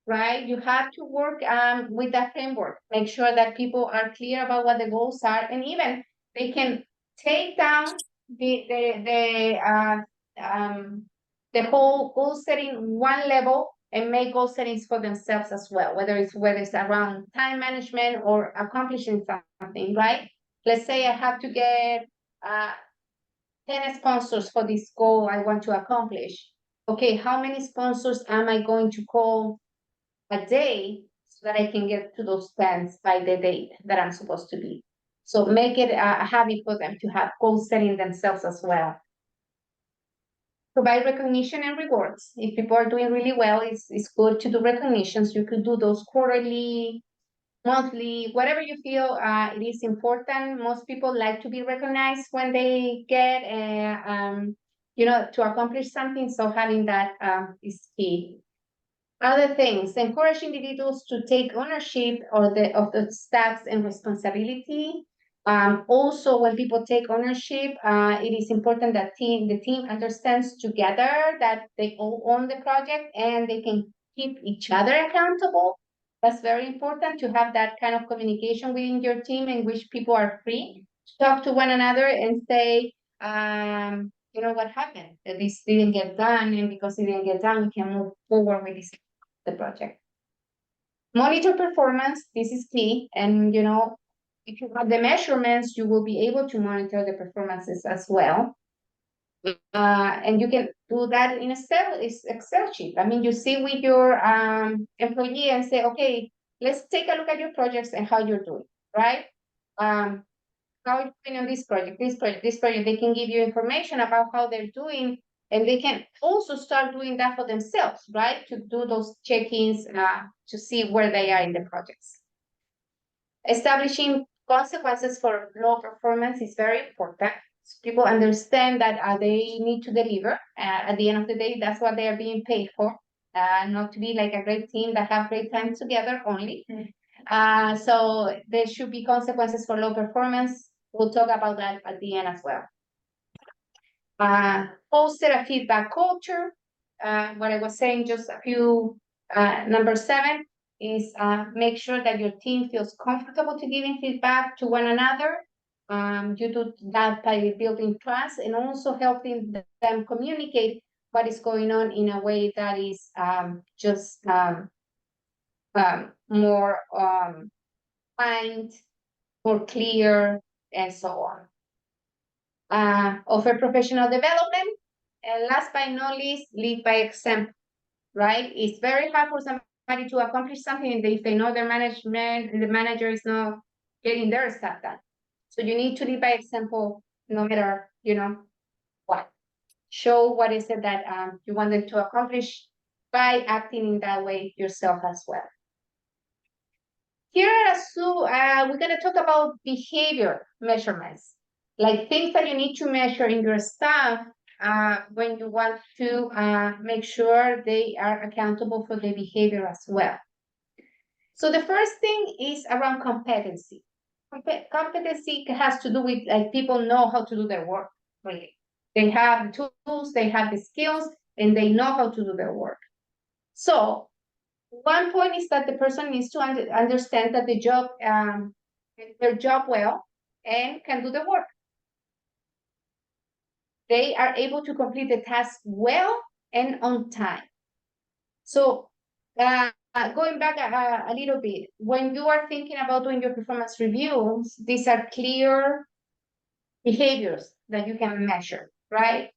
right? You have to work with that framework. Make sure that people are clear about what the goals are, and even they can take down the whole goal setting one level and make goal settings for themselves as well, whether it's around time management or accomplishing something, right? Let's say I have to get 10 sponsors for this goal I want to accomplish. Okay, how many sponsors am I going to call a day so that I can get to those plans by the date that I'm supposed to be? So make it a habit for them to have goal setting themselves as well. Provide recognition and rewards. If people are doing really well, it's good to do recognitions. You could do those quarterly, monthly, whatever you feel it is important. Most people like to be recognized when they get you know, to accomplish something, so having that is key. Other things, encourage individuals to take ownership of the tasks and responsibility. Also, when people take ownership, it is important that the team understands together that they all own the project and they can keep each other accountable. That's very important to have that kind of communication within your team in which people are free to talk to one another and say, you know, what happened? That this didn't get done, and because it didn't get done, we can move forward with the project. Monitor performance, this is key, and you know, if you have the measurements, you will be able to monitor the performances as well. And you can do that in Excel sheet. I mean, you see with your employee and say, okay, let's take a look at your projects and how you're doing, right? How you're doing on this project, this project, this project. They can give you information about how they're doing, and they can also start doing that for themselves, right? To do those check-ins to see where they are in the projects. Establishing consequences for low performance is very important. So people understand that they need to deliver. At the end of the day, that's what they are being paid for. Not to be like a great team that have great time together only. So there should be consequences for low performance. We'll talk about that at the end as well. Foster a feedback culture. What I was saying just a few, number 7 is make sure that your team feels comfortable to giving feedback to one another. You do that by building trust and also helping them communicate what is going on in a way that is just more kind, more clear, and so on. Offer professional development, and last but not least, lead by example, right? It's very hard for somebody to accomplish something if they know their management and the manager is not getting their stuff done. So you need to lead by example, no matter, what. Show what is it that you want them to accomplish by acting in that way yourself as well. Here at ASU, we're gonna talk about behavior measurements, like things that you need to measure in your staff when you want to make sure they are accountable for their behavior as well. So the first thing is around competency. Competency has to do with like people know how to do their work, really. They have the tools, they have the skills, and they know how to do their work. So one point is that the person needs to understand that their job well and can do the work. They are able to complete the task well and on time. So going back a little bit, when you are thinking about doing your performance reviews, these are clear behaviors that you can measure, right?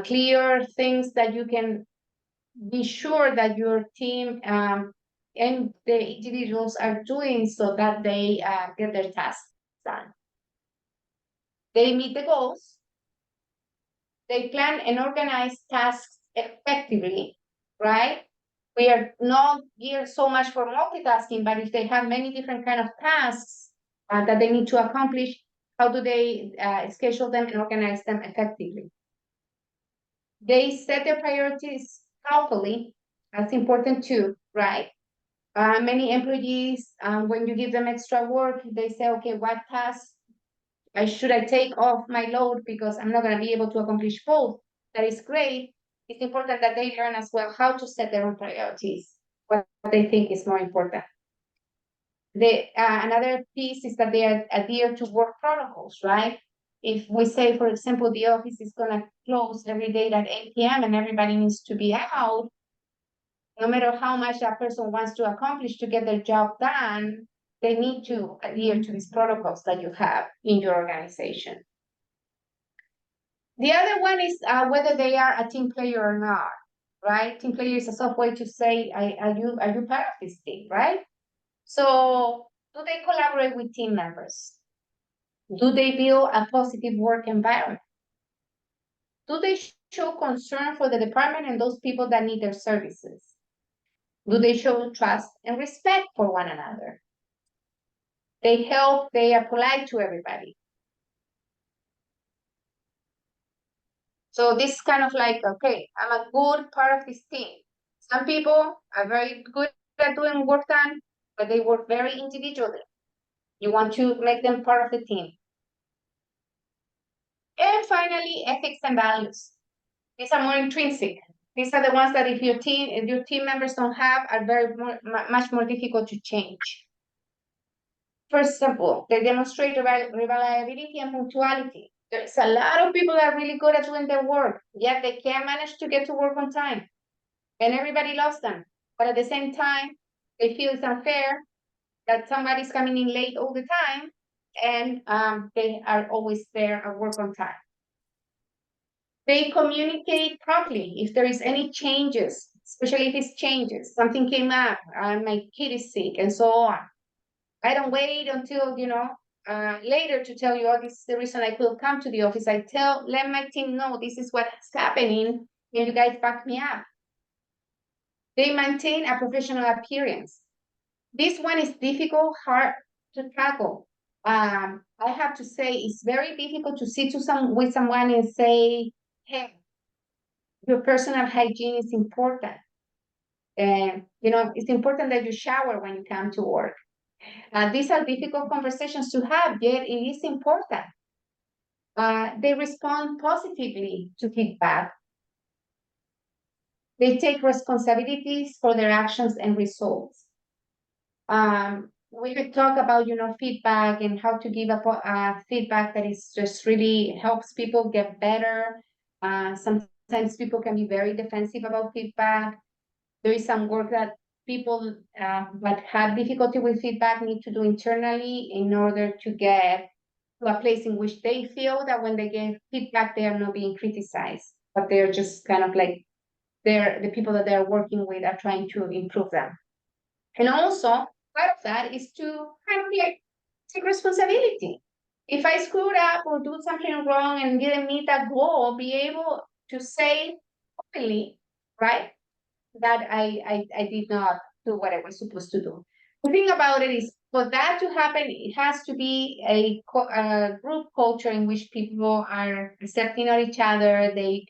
Clear things that you can be sure that your team and the individuals are doing so that they get their tasks done. They meet the goals. They plan and organize tasks effectively, right? We are not geared so much for multitasking, but if they have many different kind of tasks that they need to accomplish, how do they schedule them and organize them effectively? They set their priorities thoughtfully. That's important too, right? Many employees, when you give them extra work, they say, okay, what tasks should I take off my load because I'm not going to be able to accomplish both? That is great. It's important that they learn as well how to set their own priorities, what they think is more important. Another piece is that they adhere to work protocols, right? If we say, for example, the office is going to close every day at 8 p.m. and everybody needs to be out, no matter how much that person wants to accomplish to get their job done, they need to adhere to these protocols that you have in your organization. The other one is whether they are a team player or not, right? Team player is a soft way to say, are you part of this team, right? So do they collaborate with team members? Do they build a positive work environment? Do they show concern for the department and those people that need their services? Do they show trust and respect for one another? They help, they are polite to everybody. So this is kind of like, okay, I'm a good part of this team. Some people are very good at doing work done, but they work very individually. You want to make them part of the team. And finally, ethics and values. These are more intrinsic. These are the ones that if your team members don't have, are much more difficult to change. For example, they demonstrate reliability and punctuality. There's a lot of people that are really good at doing their work, yet they can't manage to get to work on time. And everybody loves them. But at the same time, they feel it's unfair that somebody's coming in late all the time and they are always there at work on time. They communicate promptly if there is any changes, especially if it's changes. Something came up, my kid is sick, and so on. I don't wait until, later to tell you, oh, this is the reason I couldn't come to the office. I let my team know this is what's happening, and you guys back me up. They maintain a professional appearance. This one is difficult, hard to tackle. I have to say it's very difficult to sit with someone and say, hey, your personal hygiene is important. And, it's important that you shower when you come to work. These are difficult conversations to have, yet it is important. They respond positively to feedback. They take responsibilities for their actions and results. We could talk about, feedback and how to give feedback that is just really helps people get better. Sometimes people can be very defensive about feedback. There is some work that people that have difficulty with feedback need to do internally in order to get to a place in which they feel that when they get feedback, they are not being criticized, but they're just kind of like the people that they're working with are trying to improve them. And also, part of that is to kind of like take responsibility. If I screwed up or do something wrong and didn't meet that goal, be able to say openly, right, that I did not do what I was supposed to do. The thing about it is, for that to happen, it has to be a group culture in which people are accepting of each other. They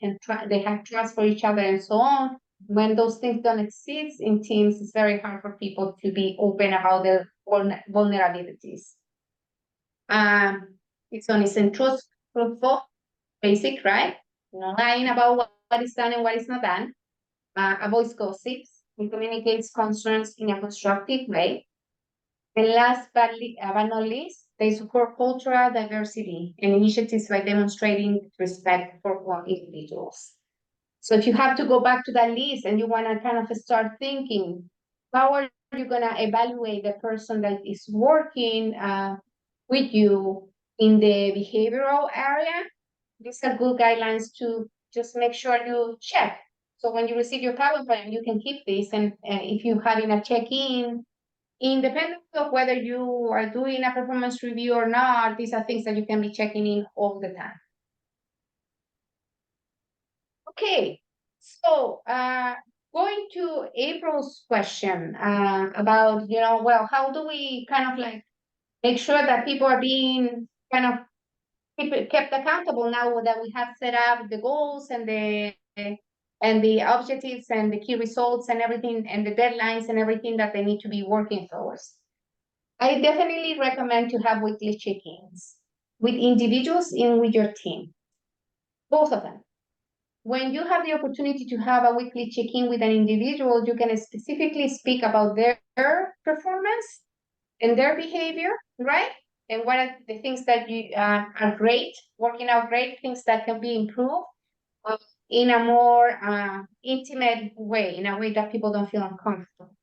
have trust for each other, and so on. When those things don't exist in teams, it's very hard for people to be open about their vulnerabilities. It's honest and truthful, basic, right? No lying about what is done and what is not done. Avoids gossips and communicates concerns in a constructive way. And last but not least, they support cultural diversity and initiatives by demonstrating respect for all individuals. So if you have to go back to that list and you want to kind of start thinking, how are you going to evaluate the person that is working with you in the behavioral area? These are good guidelines to just make sure you check. So when you receive your PowerPoint, you can keep this. And if you're having a check-in, independent of whether you are doing a performance review or not, these are things that you can be checking in all the time. Okay, so going to April's question about, well, how do we kind of like make sure that people are being kind of kept accountable now that we have set up the goals and the objectives and the key results and everything and the deadlines and everything that they need to be working towards. I definitely recommend to have weekly check-ins with individuals and with your team, both of them. When you have the opportunity to have a weekly check-in with an individual, you can specifically speak about their performance and their behavior, right? And what are the things that you are great, working out great, things that can be improved in a more intimate way, in a way that people don't feel uncomfortable.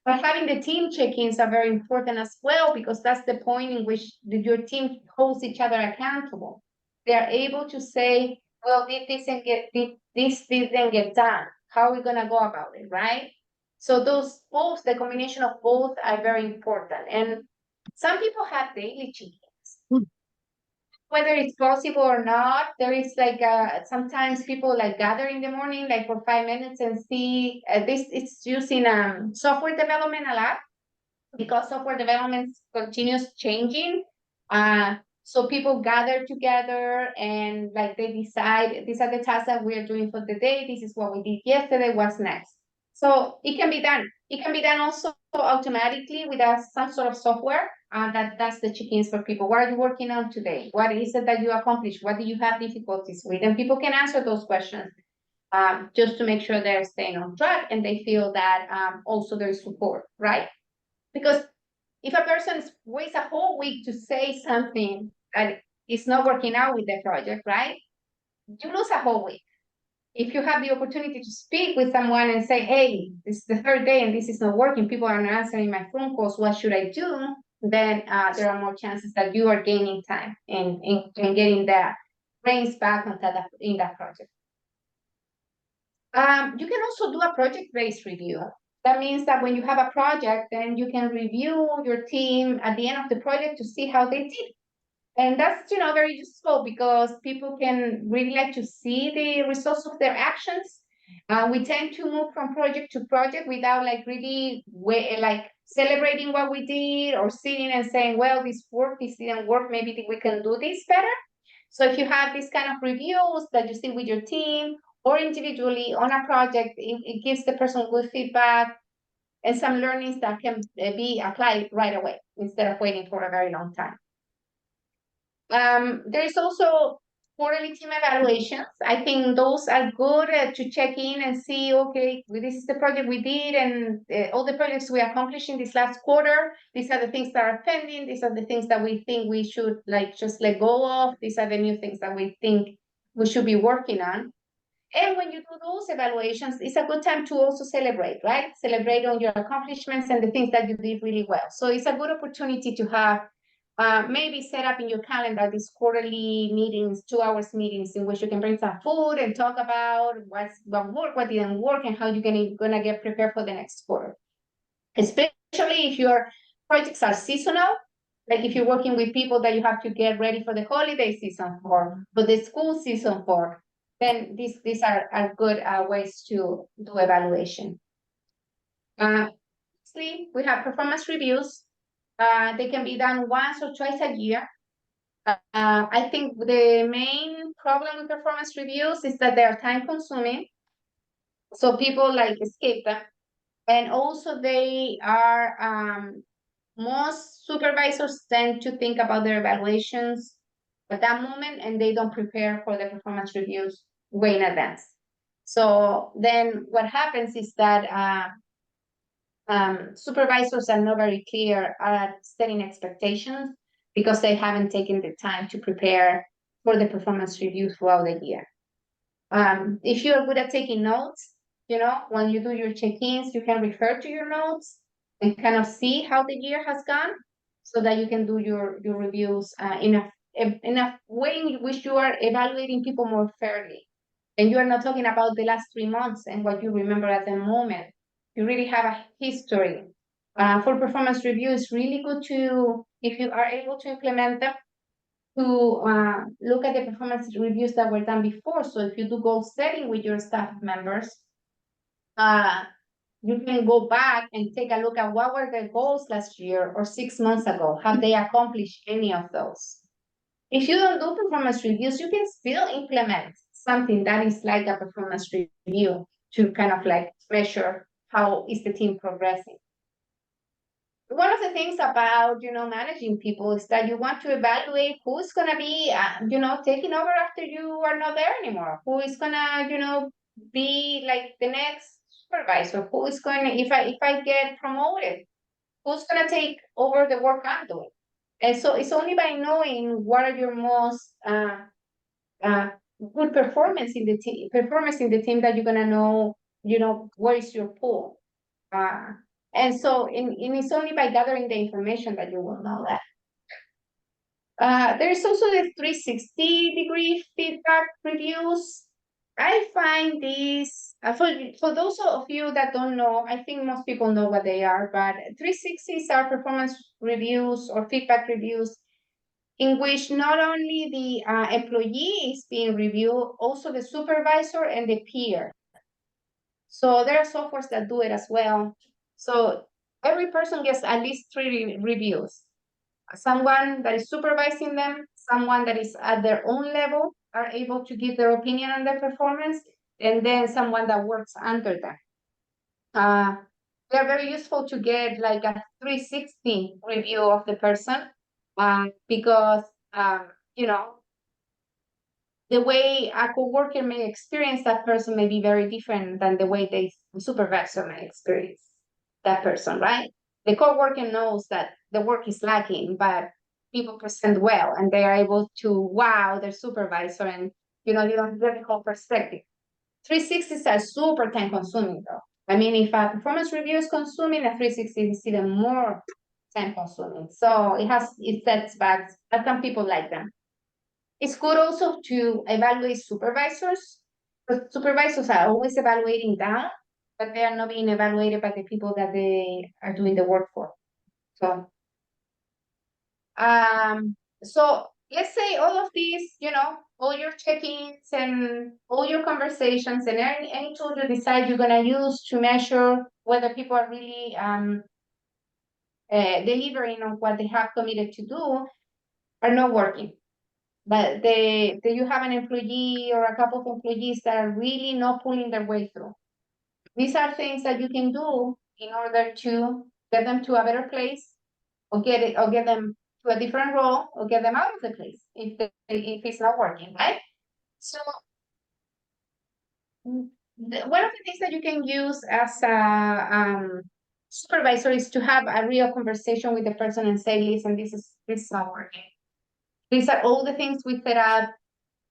But having the team check-ins are very important as well, because that's the point in which your team holds each other accountable. They are able to say, well, this didn't get done. How are we gonna go about it, right? So those both, the combination of both are very important. And some people have daily check-ins. Whether it's possible or not, there is like sometimes people like gather in the morning, like for 5 minutes and see this. It's using software development a lot, because software development continues changing. So people gather together and like they decide these are the tasks that we are doing for the day. This is what we did yesterday. What's next? So it can be done. It can be done also automatically with some sort of software that's the check-ins for people. What are you working on today? What is it that you accomplished? What do you have difficulties with? And people can answer those questions just to make sure they're staying on track and they feel that also there is support, right? Because if a person waits a whole week to say something that is not working out with the project, right? You lose a whole week. If you have the opportunity to speak with someone and say, hey, this is the third day and this is not working, people are not answering my phone calls, what should I do? Then there are more chances that you are gaining time and getting the reins back in that project. You can also do a project-based review. That means that when you have a project, then you can review your team at the end of the project to see how they did. And that's, very useful because people can really like to see the results of their actions. We tend to move from project to project without like really celebrating what we did or sitting and saying, well, this worked, this didn't work, maybe we can do this better. So if you have these kind of reviews that you see with your team or individually on a project, it gives the person good feedback. and some learnings that can be applied right away instead of waiting for a very long time. There is also quarterly team evaluations. I think those are good to check in and see, okay, this is the project we did and all the projects we accomplished in this last quarter. These are the things that are pending. These are the things that we think we should like just let go of. These are the new things that we think we should be working on. And when you do those evaluations, it's a good time to also celebrate, right? Celebrate on your accomplishments and the things that you did really well. So it's a good opportunity to have maybe set up in your calendar these quarterly meetings, 2 hours meetings in which you can bring some food and talk about what worked, what didn't work, and how you're gonna get prepared for the next quarter. Especially if your projects are seasonal, like if you're working with people that you have to get ready for the holiday season for the school season for, then these are good ways to do evaluation. Lastly, we have performance reviews. They can be done once or twice a year. I think the main problem with performance reviews is that they are time consuming. So people like escape them. And also they are, most supervisors tend to think about their evaluations at that moment and they don't prepare for the performance reviews way in advance. So then what happens is that supervisors are not very clear at setting expectations because they haven't taken the time to prepare for the performance review throughout the year. If you are good at taking notes, you know, when you do your check-ins, you can refer to your notes and kind of see how the year has gone so that you can do your reviews in a way in which you are evaluating people more fairly. And you are not talking about the last 3 months and what you remember at the moment. You really have a history. For performance review, it's really good to, if you are able to implement them, to look at the performance reviews that were done before. So if you do goal setting with your staff members, you can go back and take a look at what were their goals last year or 6 months ago. Have they accomplished any of those? If you don't do performance reviews, you can still implement something that is like a performance review to kind of like measure how is the team progressing. One of the things about, you know, managing people is that you want to evaluate who's going to be, you know, taking over after you are not there anymore. Who is going to, you know, be like the next supervisor? Who is going to, if I get promoted, who's going to take over the work I'm doing? And so it's only by knowing what are your most good performance in the team that you're going to know, you know, where is your pool. And so it's only by gathering the information that you will know that. There's also the 360-degree feedback reviews. I find these, for those of you that don't know, I think most people know what they are, but 360s are performance reviews or feedback reviews in which not only the employee is being reviewed, also the supervisor and the peer. So there are softwares that do it as well. So every person gets at least 3 reviews. Someone that is supervising them, someone that is at their own level are able to give their opinion on their performance, and then someone that works under them. They're very useful to get like a 360 review of the person because, you know, the way a coworker may experience that person may be very different than the way the supervisor may experience that person, right? The coworker knows that the work is lacking, but people present well and they are able to wow their supervisor and, you know, you don't get the whole perspective. 360s are super time consuming though. I mean, if a performance review is consuming, a 360 is even more time consuming. So it sets back, but some people like them. It's good also to evaluate supervisors, because supervisors are always evaluating down, but they are not being evaluated by the people that they are doing the work for. So let's say all of these, you know, all your check-ins and all your conversations and any tool you decide you're gonna use to measure whether people are really delivering on what they have committed to do are not working. But you have an employee or a couple of employees that are really not pulling their way through. These are things that you can do in order to get them to a better place, or get them to a different role, or get them out of the place if it's not working, right? So one of the things that you can use as a supervisor is to have a real conversation with the person and say, listen, this is not working. These are all the things we set up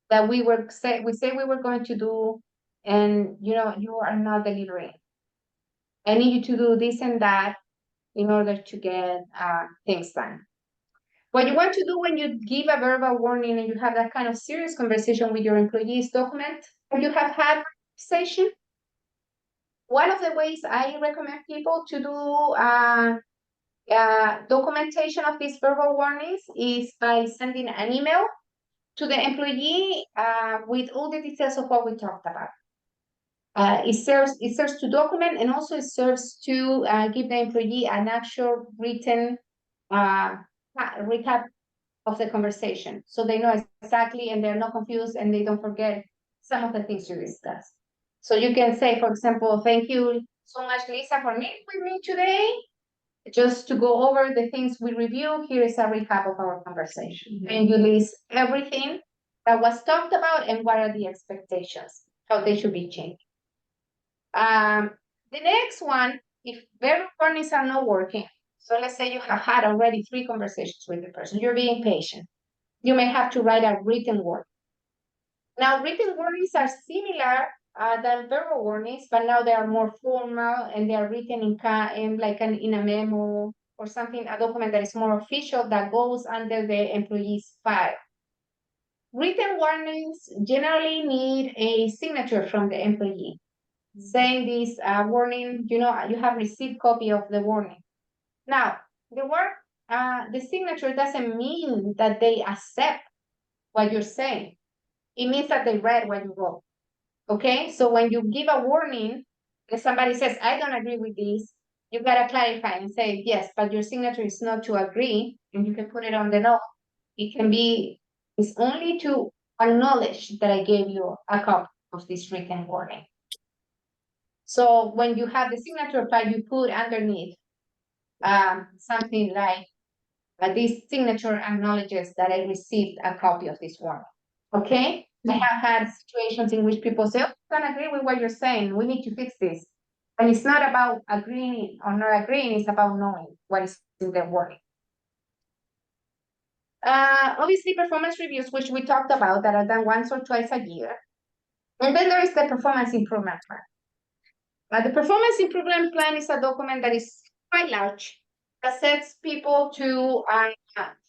that we say we were going to do, and you are not delivering. I need you to do this and that in order to get things done. What you want to do when you give a verbal warning and you have that kind of serious conversation with your employees, document that you have had conversation. One of the ways I recommend people to do documentation of these verbal warnings is by sending an email to the employee with all the details of what we talked about. It serves to document, and also it serves to give the employee an actual written recap of the conversation, so they know exactly and they're not confused and they don't forget some of the things you discussed. So you can say, for example, thank you so much, Lisa, for meeting with me today. Just to go over the things we reviewed, here is a recap of our conversation. And you list everything that was talked about and what are the expectations, how they should be changed. The next one, if verbal warnings are not working, so let's say you have had already 3 conversations with the person, you're being patient, you may have to write a written warning. Now, written warnings are similar than verbal warnings, but now they are more formal and they are written in a memo or something, a document that is more official that goes under the employee's file. Written warnings generally need a signature from the employee saying this warning, you have received copy of the warning. Now, the signature doesn't mean that they accept what you're saying. It means that they read what you wrote. Okay, so when you give a warning and somebody says, I don't agree with this, you gotta clarify and say, yes, but your signature is not to agree, and you can put it on the note. It's only to acknowledge that I gave you a copy of this written warning. So when you have the signature file, you put underneath something like this signature acknowledges that I received a copy of this warning. Okay? I have had situations in which people say, oh, I don't agree with what you're saying. We need to fix this. And it's not about agreeing or not agreeing, it's about knowing what is in the warning. Obviously, performance reviews, which we talked about, that are done once or twice a year. And then there is the performance improvement plan. The performance improvement plan is a document that is quite large, that sets people to,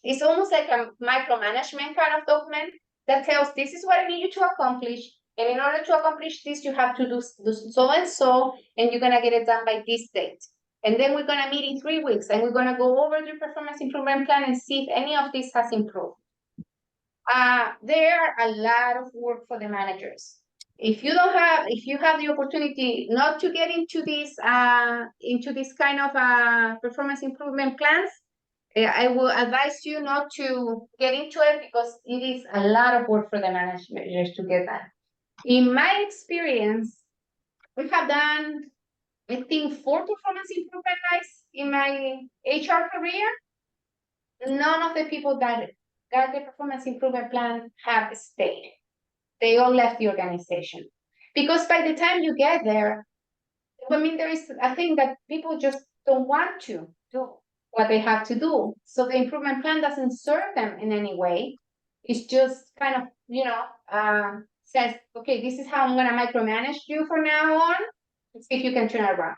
it's almost like a micromanagement kind of document that tells this is what I need you to accomplish. And in order to accomplish this, you have to do so and so, and you're going to get it done by this date. And then we're going to meet in 3 weeks, and we're going to go over the performance improvement plan and see if any of this has improved. There are a lot of work for the managers. If you have the opportunity not to get into this kind of performance improvement plans, I will advise you not to get into it because it is a lot of work for the managers to get that. In my experience, we have done, I think, 4 performance improvement plans in my HR career. None of the people that got the performance improvement plan have stayed. They all left the organization. Because by the time you get there, I mean, there is a thing that people just don't want to do what they have to do. So the improvement plan doesn't serve them in any way. It's just kind of, says, okay, this is how I'm gonna micromanage you from now on. Let's see if you can turn it around.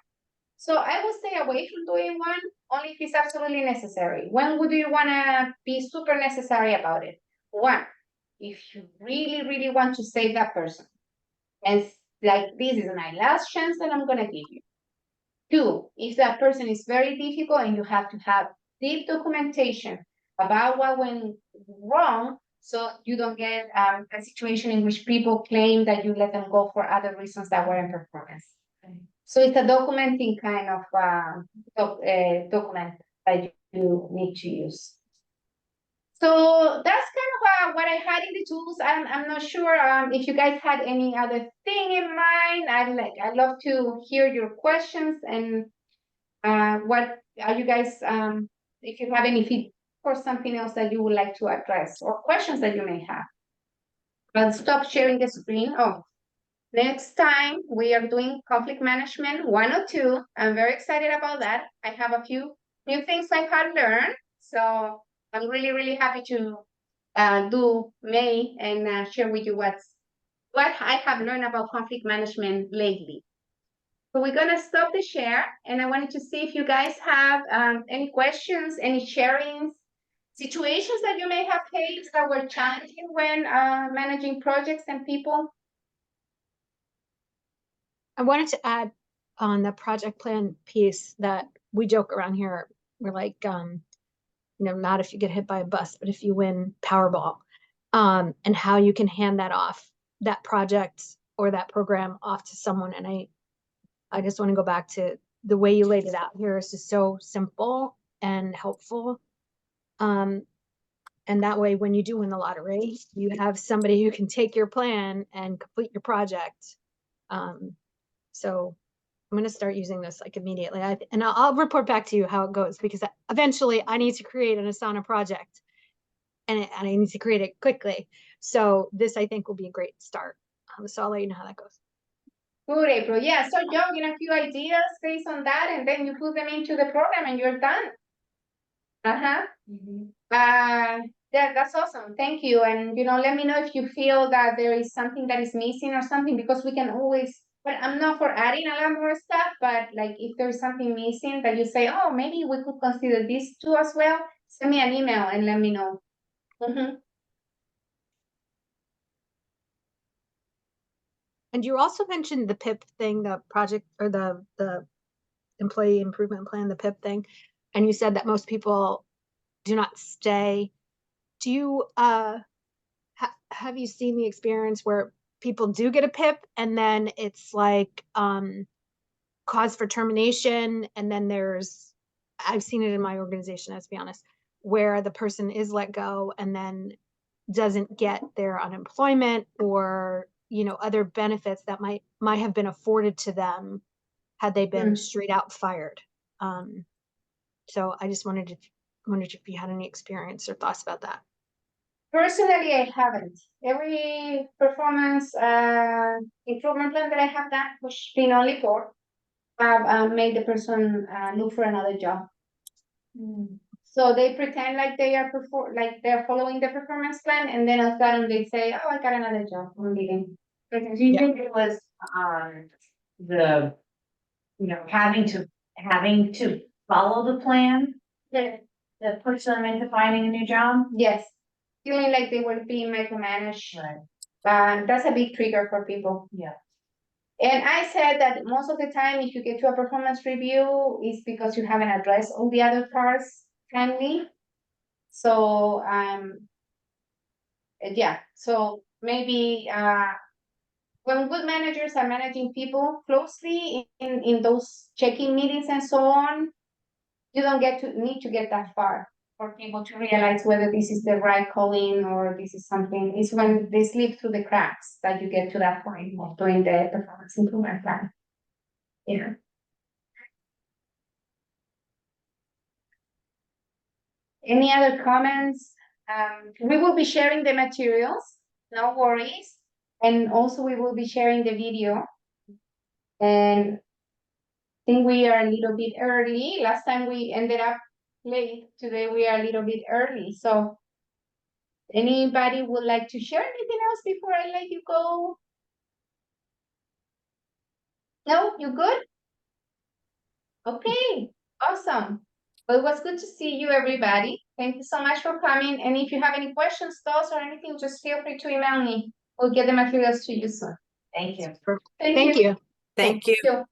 So I will stay away from doing one only if it's absolutely necessary. When would you wanna be super necessary about it? 1, if you really, really want to save that person. And like, this is my last chance that I'm gonna give you. 2, if that person is very difficult and you have to have deep documentation about what went wrong, so you don't get a situation in which people claim that you let them go for other reasons that weren't performance. So it's a documenting kind of document that you need to use. So that's kind of what I had in the tools. I'm not sure if you guys had any other thing in mind. I'd love to hear your questions, and what are you guys, if you have any feedback or something else that you would like to address or questions that you may have. I'll stop sharing the screen. Oh, next time we are doing conflict management 102. I'm very excited about that. I have a few new things I have learned. So I'm really, really happy to do May and share with you what I have learned about conflict management lately. So we're gonna stop the share, and I wanted to see if you guys have any questions, any sharings, situations that you may have faced that were challenging when managing projects and people.
I wanted to add on the project plan piece that we joke around here. We're like, not if you get hit by a bus, but if you win Powerball, and how you can hand that off, that project or that program off to someone. And I just want to go back to the way you laid it out here is just so simple and helpful. And that way, when you do win the lottery, you have somebody who can take your plan and complete your project. So I'm going to start using this like immediately. And I'll report back to you how it goes, because eventually I need to create an Asana project and I need to create it quickly. So this, I think, will be a great start. So I'll let you know how that goes.
Good, April. Yeah, so jogging a few ideas based on that, and then you put them into the program and you're done. Uh-huh. Yeah, that's awesome. Thank you. And, let me know if you feel that there is something that is missing or something, because we can always, but I'm not for adding a lot more stuff, but like if there's something missing that you say, oh, maybe we could consider this too as well, send me an email and let me know.
And you also mentioned the PIP thing, the project or the employee improvement plan, the PIP thing. And you said that most people do not stay. Do you, have you seen the experience where people do get a PIP and then it's like, cause for termination? And then I've seen it in my organization, let's be honest, where the person is let go and then doesn't get their unemployment or, other benefits that might have been afforded to them had they been straight out fired. So I just wondered if you had any experience or thoughts about that.
Personally, I haven't. Every performance improvement plan that I have done, which been only 4, have made the person look for another job. So they pretend like they are they're following the performance plan, and then all of a sudden they say, "Oh, I got another job. I'm leaving."
Do you think it was, the, having to follow the plan that pushed them into finding a new job?
Yes, feeling like they were being micromanaged.
Right.
That's a big trigger for people.
Yeah.
And I said that most of the time, if you get to a performance review, it's because you haven't addressed all the other parts timely. So, yeah, so maybe when good managers are managing people closely in those check-in meetings and so on, you don't need to get that far for people to realize whether this is the right calling or this is something. It's when they slip through the cracks that you get to that point of doing the performance improvement plan. Yeah. Any other comments? We will be sharing the materials, no worries. And also we will be sharing the video. And I think we are a little bit early. Last time we ended up late. Today we are a little bit early. So anybody would like to share anything else before I let you go? No, you good? Okay, awesome. Well, it was good to see you, everybody. Thank you so much for coming. And if you have any questions, thoughts, or anything, just feel free to email me. We'll get the materials to you soon.
Thank you.
Thank you.
Thank you.
Thank you.